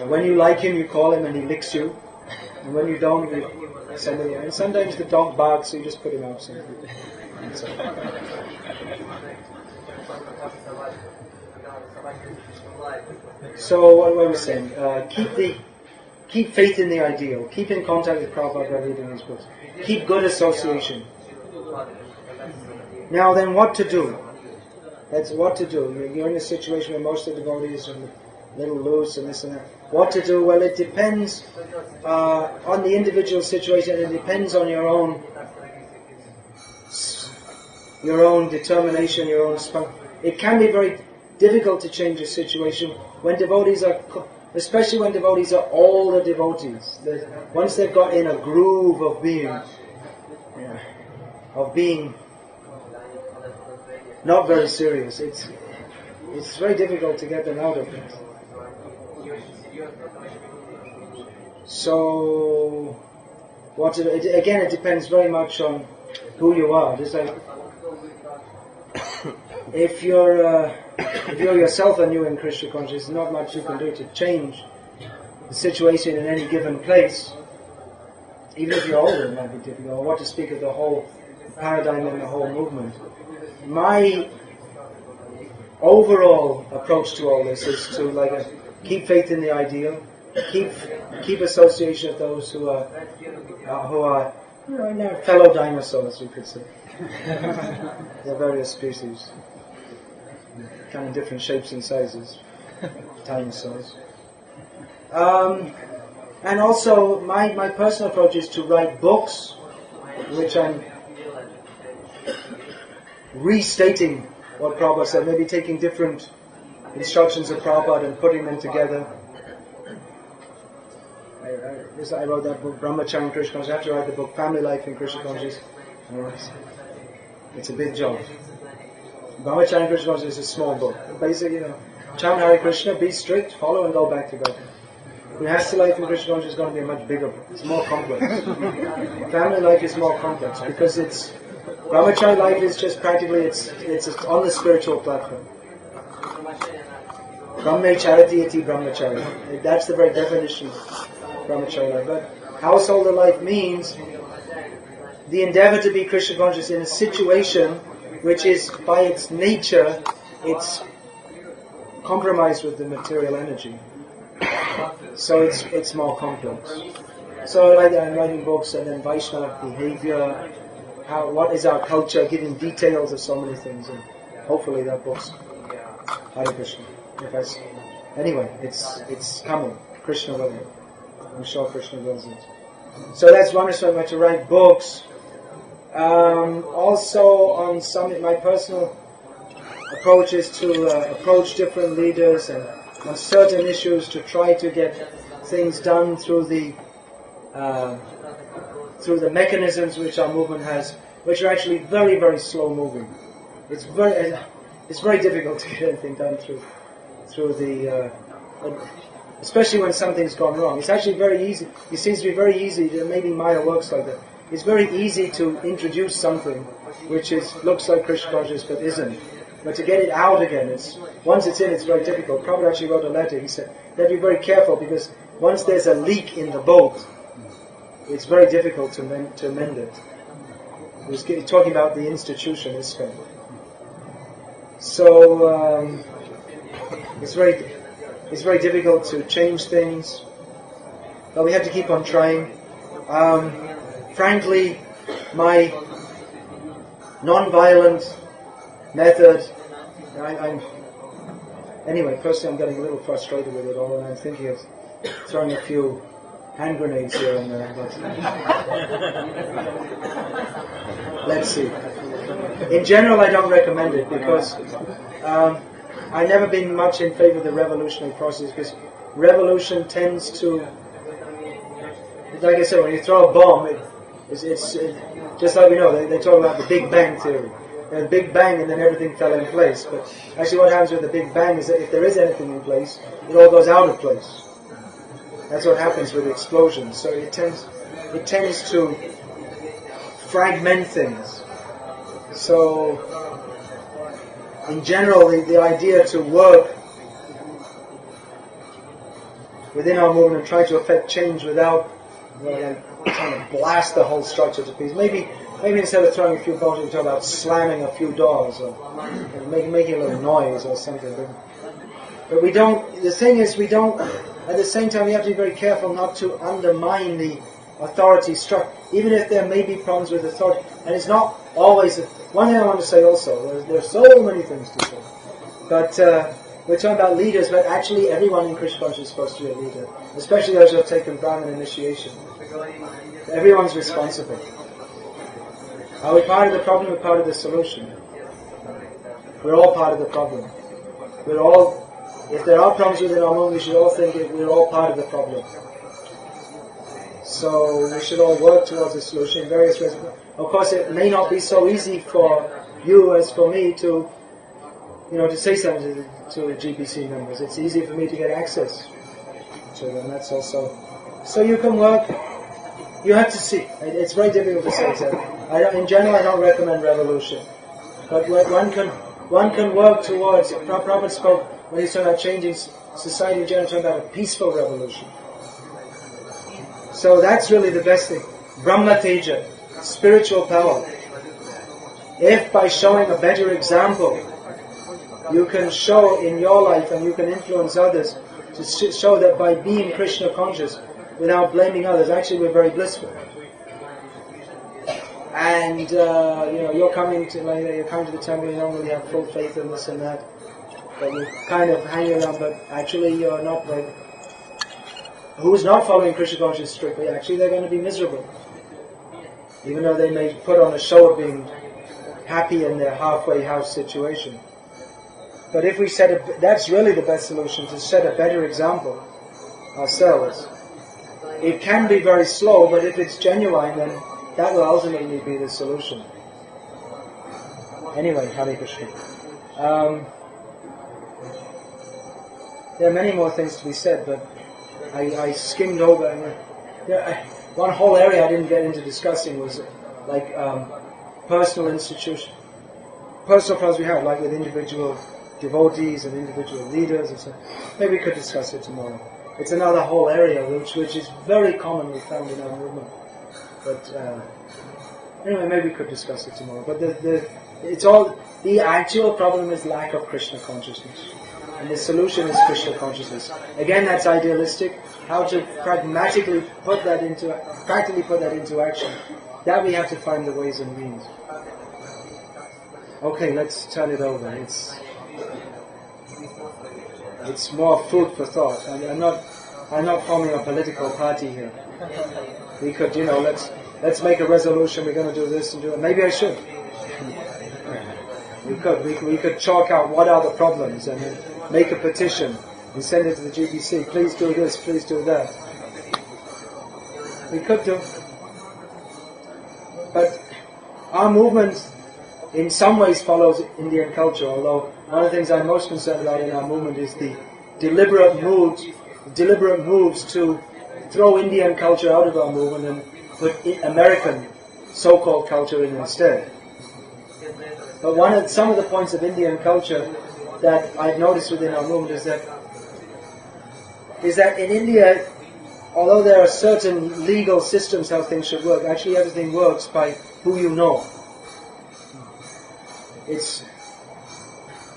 When you like him, you call him and he licks you. And when you don't, you send him. And sometimes the dog barks, so you just put him out. So what were we saying? Keep faith in the ideal. Keep in contact with Prabhupada by reading his books. Keep good association. Now then, what to do? That's what to do. You're in a situation where most of the devotees a little loose and this and that. What to do? Well, it depends on the individual situation. It depends on your own determination, your own spunk. It can be very difficult to change a situation when devotees are, especially when devotees are older devotees. Once they've got in a groove of being not very serious, it's very difficult to get them out of it. So, again, it depends very much on who you are. Just like if you're yourself a new in Krishna consciousness, not much you can do to change the situation in any given place. Even if you're older, it might be difficult. Or what to speak of the whole paradigm and the whole movement. My overall approach to all this is to keep faith in the ideal, keep association with those who are fellow dinosaurs, you could say. They're various species, kind of different shapes and sizes, dinosaurs. And also, my personal approach is to write books, which I'm restating what Prabhupada said, maybe taking different instructions of Prabhupada and putting them together. I wrote that book, Brahmacharya in Krishna Consciousness. I have to write the book, Family Life in Krishna Consciousness. It's a big job. Brahmacharya in Krishna Consciousness is a small book. Basically, chant Hare Krishna, be strict, follow and go back to God. Grihastha life in Krishna Consciousness is going to be a much bigger book. It's more complex. Family life is more complex because Brahmacharya life is just practically, it's on the spiritual platform. Brahme charity iti brahmacharya. That's the very definition of brahmacharya life. But householder life means the endeavor to be Krishna conscious in a situation which is, by its nature, it's compromised with the material energy. So it's more complex. So I'm writing books and then Vaishnava behavior, what is our culture, giving details of so many things, and hopefully that book's Hare Krishna. Anyway, it's coming. Krishna will. I'm sure Krishna wills it. So that's one aspect, to write books. Also, on my personal approach is to approach different leaders and on certain issues to try to get things done through the mechanisms which our movement has, which are actually very, very slow moving. It's very difficult to get anything done through the especially when something's gone wrong. It's actually very easy. It seems to be very easy. Maybe Maya works like that. It's very easy to introduce something which looks like Krishna consciousness but isn't. But to get it out again, once it's in, it's very difficult. Prabhupada actually wrote a letter. He said, you have to be very careful because once there's a leak in the boat, it's very difficult to mend it. He was talking about the institution, ISKCON. So it's very difficult to change things, but we have to keep on trying. Frankly, my non-violent method, anyway, personally I'm getting a little frustrated with it all, and I'm thinking of throwing a few hand grenades here and there, but let's see. In general, I don't recommend it because I've never been much in favor of the revolutionary process, because revolution tends to, like I said, when you throw a bomb, it's just like we know, they talk about the Big Bang theory. There's a Big Bang and then everything fell in place. But actually what happens with the Big Bang is that if there is anything in place, it all goes out of place. That's what happens with explosions. So it tends to fragment things. So in general, the idea to work within our movement and try to affect change without trying to blast the whole structure to pieces. Maybe instead of throwing a few bombs, we talk about slamming a few doors or making a little noise or something. But we don't. The thing is, we don't. At the same time, we have to be very careful not to undermine the authority structure, even if there may be problems with authority. And it's not always. One thing I want to say also, there's so many things to say, but we're talking about leaders, but actually everyone in Krishna consciousness is supposed to be a leader, especially those who have taken Brahman initiation. Everyone's responsible. Are we part of the problem or part of the solution? We're all part of the problem. We're all, if there are problems within our movement, we should all think that we're all part of the problem. So we should all work towards a solution in various ways. Of course, it may not be so easy for you as for me to, to say something to GBC members. It's easy for me to get access to them. That's also. So you can work. You have to see. It's very difficult to say so. In general, I don't recommend revolution, but one can work towards. Prabhupada spoke when he's talking about changing society in general, talking about a peaceful revolution. So that's really the best thing. Brahma Teja, spiritual power. If by showing a better example, you can show in your life and you can influence others to show that by being Krishna conscious, without blaming others, actually we're very blissful. And you're coming to the temple, you don't really have full faith in this and that, but you kind of hang around, but actually you're not very. Who's not following Krishna consciousness strictly, actually they're going to be miserable. Even though they may put on a show of being happy in their halfway house situation. But if we that's really the best solution, to set a better example ourselves. It can be very slow, but if it's genuine, then that will ultimately be the solution. Anyway, Hare Krishna. There are many more things to be said, but I skimmed over. One whole area I didn't get into discussing was like personal problems we have, like with individual devotees and individual leaders and so. Maybe we could discuss it tomorrow. It's another whole area which is very commonly found in our movement. But anyway, maybe we could discuss it tomorrow. But the actual problem is lack of Krishna consciousness. And the solution is Krishna consciousness. Again, that's idealistic. How to practically put that into action. That we have to find the ways and means. Okay, let's turn it over. It's more food for thought. I'm not forming a political party here. We could, let's make a resolution. We're going to do this and do it. Maybe I should. We could chalk out what are the problems and then make a petition and send it to the GBC. Please do this, please do that. We could do. But our movement in some ways follows Indian culture, although one of the things I'm most concerned about in our movement is the deliberate moves to throw Indian culture out of our movement and put American so-called culture in instead. But some of the points of Indian culture that I've noticed within our movement is that in India, although there are certain legal systems how things should work, actually everything works by who you know. It's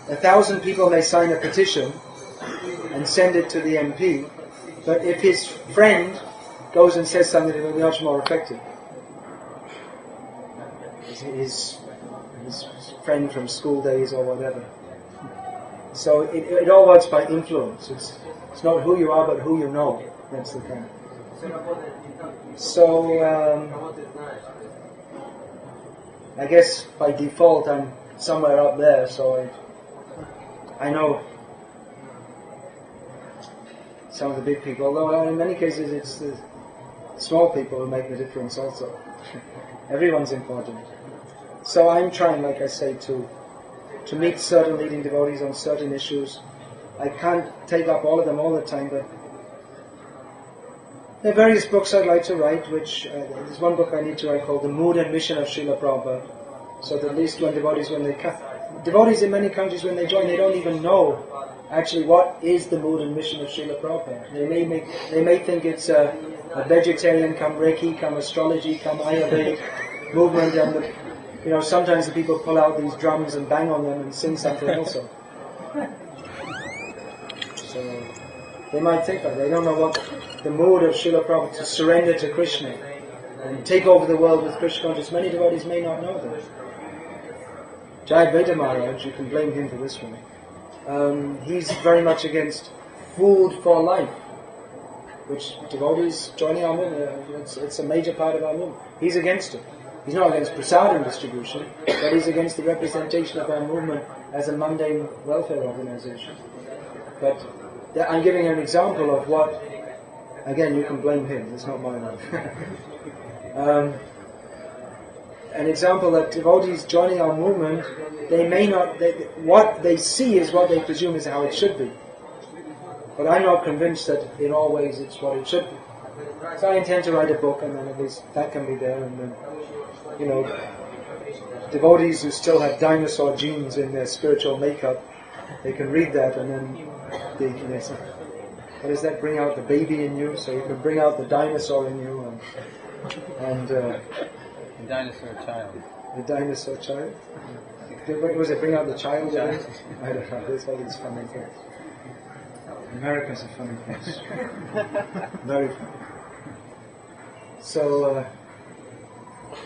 1,000 people may sign a petition and send it to the MP, but if his friend goes and says something, it will be much more effective. His friend from school days or whatever. So it all works by influence. It's not who you are, but who you know. That's the thing. So I guess by default I'm somewhere up there, so I know some of the big people, although in many cases it's the small people who make the difference also. Everyone's important. So I'm trying, like I say, to meet certain leading devotees on certain issues. I can't take up all of them all the time, but there are various books I'd like to write, which there's one book I need to write called The Mood and Mission of Srila Prabhupada. So that at least when devotees in many countries, when they join, they don't even know actually what is the mood and mission of Srila Prabhupada. They may think it's a vegetarian, come Reiki, come astrology, come Ayurvedic movement, and sometimes the people pull out these drums and bang on them and sing something also. So they might think that. They don't know what the mood of Srila Prabhupada, to surrender to Krishna and take over the world with Krishna consciousness. Many devotees may not know that. Jai Veda Maharaj, you can blame him for this one. He's very much against food for life, which devotees joining our movement, it's a major part of our movement. He's against it. He's not against prasadam distribution, but he's against the representation of our movement as a mundane welfare organization. But I'm giving an example of what, again, you can blame him, it's not my one. An example that devotees joining our movement, they may not, what they see is what they presume is how it should be. But I'm not convinced that in all ways it's what it should be. So I intend to write a book, and then at least that can be there, and then, devotees who still have dinosaur genes in their spiritual makeup, they can read that, and then they say, what does that bring out? The baby in you, so you can bring out the dinosaur in you, and the dinosaur child. The dinosaur child? Was it bring out the child? I don't know, there's all these funny things. America's a funny place. Very funny. So,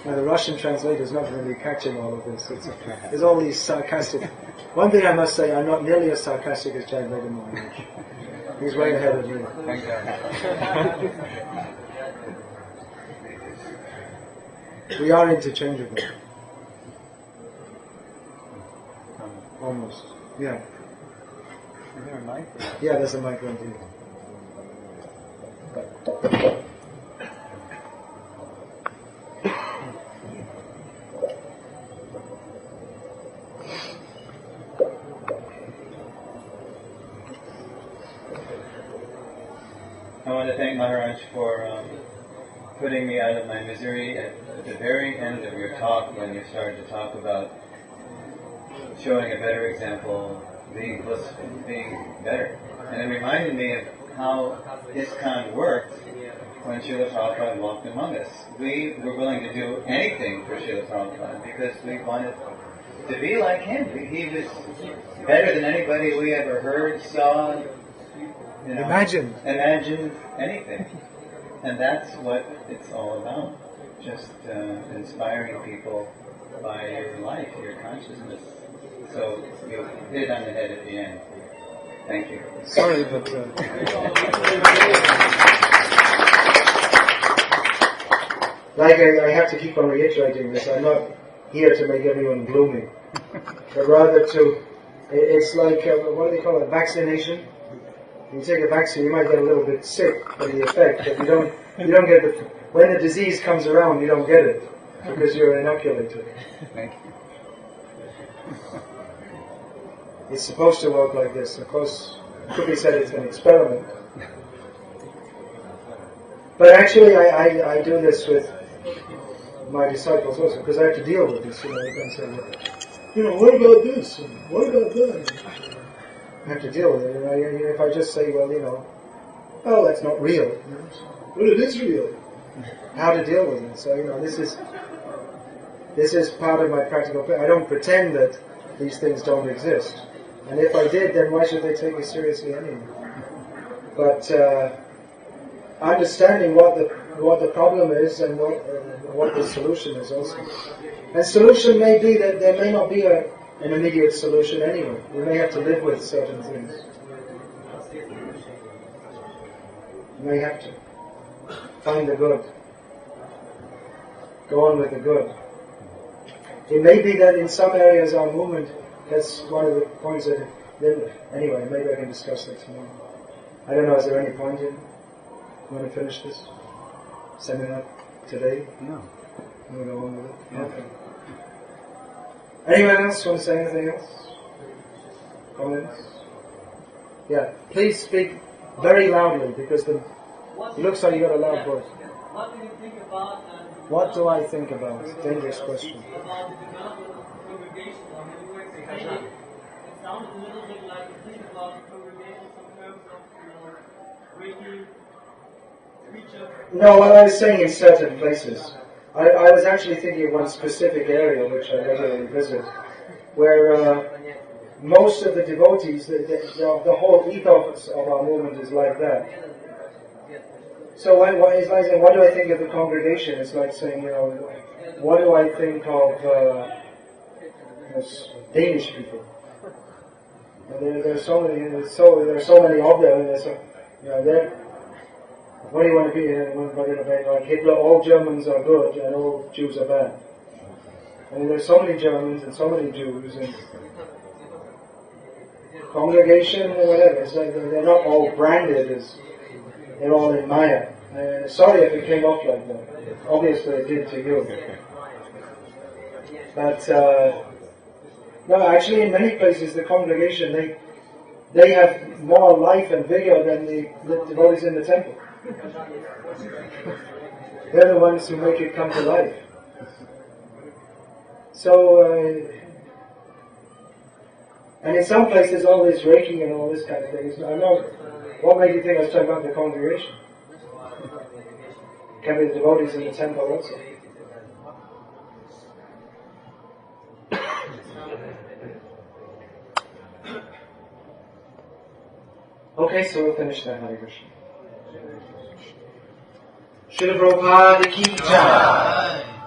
now the Russian translator is not really catching all of this. There's all these sarcastic... One thing I must say, I'm not nearly as sarcastic as Jack Maharaj. He's way ahead of me. Thank God. We are interchangeable. Almost. Yeah. Is there a mic? Yeah, there's a mic right here. I want to thank Maharaj for putting me out of my misery at the very end of your talk, when you started to talk about showing a better example, being blissful, being better. And it reminded me of how ISKCON worked when Srila Prabhupada walked among us. We were willing to do anything for Srila Prabhupada because we wanted to be like him. He was better than anybody we ever heard, saw, imagined anything. And that's what it's all about. Just inspiring people by your life, your consciousness. So you hit it on the head at the end. Thank you. Sorry, but... I have to keep on reiterating this. I'm not here to make everyone gloomy, but rather to... It's like, what do they call it, vaccination? You take a vaccine, you might get a little bit sick from the effect, but you don't get the... When the disease comes around, you don't get it, because you're inoculated. Thank you. It's supposed to work like this. Of course, it could be said it's an experiment. But actually, I do this with my disciples also, because I have to deal with this. You can say, what about this? And what about that? I have to deal with it. If I just say, well, that's not real. But it is real. How to deal with it. So, this is part of my practical. I don't pretend that these things don't exist. And if I did, then why should they take me seriously anyway? But understanding what the problem is and what the solution is also. And solution may be that there may not be an immediate solution anyway. We may have to live with certain things. You may have to find the good. Go on with the good. It may be that in some areas our movement, that's one of the points that... Anyway, maybe I can discuss that tomorrow. I don't know, is there any point in... You want to finish this seminar today? No. You want to go on with it? Yeah. Okay. Anyone else want to say anything else? Comments? Yeah, please speak very loudly, because it looks like you got a loud voice. What do you think about... What do I think about? Dangerous question. About the development of the congregation, or when you were explaining, it sounded a little bit like you think about the congregation in terms of, breaking preachers. No, what I was saying in certain places. I was actually thinking of one specific area which I regularly visit, where most of the devotees, the whole ethos of our movement is like that. So it's like saying, what do I think of the congregation? It's like saying, what do I think of Danish people? There's so many, there are so many of them, and there's so, what do you want to be? Like Hitler, all Germans are good and all Jews are bad. I mean, there's so many Germans and so many Jews and congregation or whatever. It's like they're not all branded as they're all in Maya. Sorry if it came off like that. Obviously it did to you. But no, actually in many places the congregation, they have more life and vigor than the devotees in the temple. They're the ones who make it come to life. So, and in some places all this Reiki and all this kind of thing. I know, what made you think I was talking about the congregation? Can be the devotees in the temple also. Okay, so we'll finish that, Hare Krishna. Srila Prabhupada ki jai.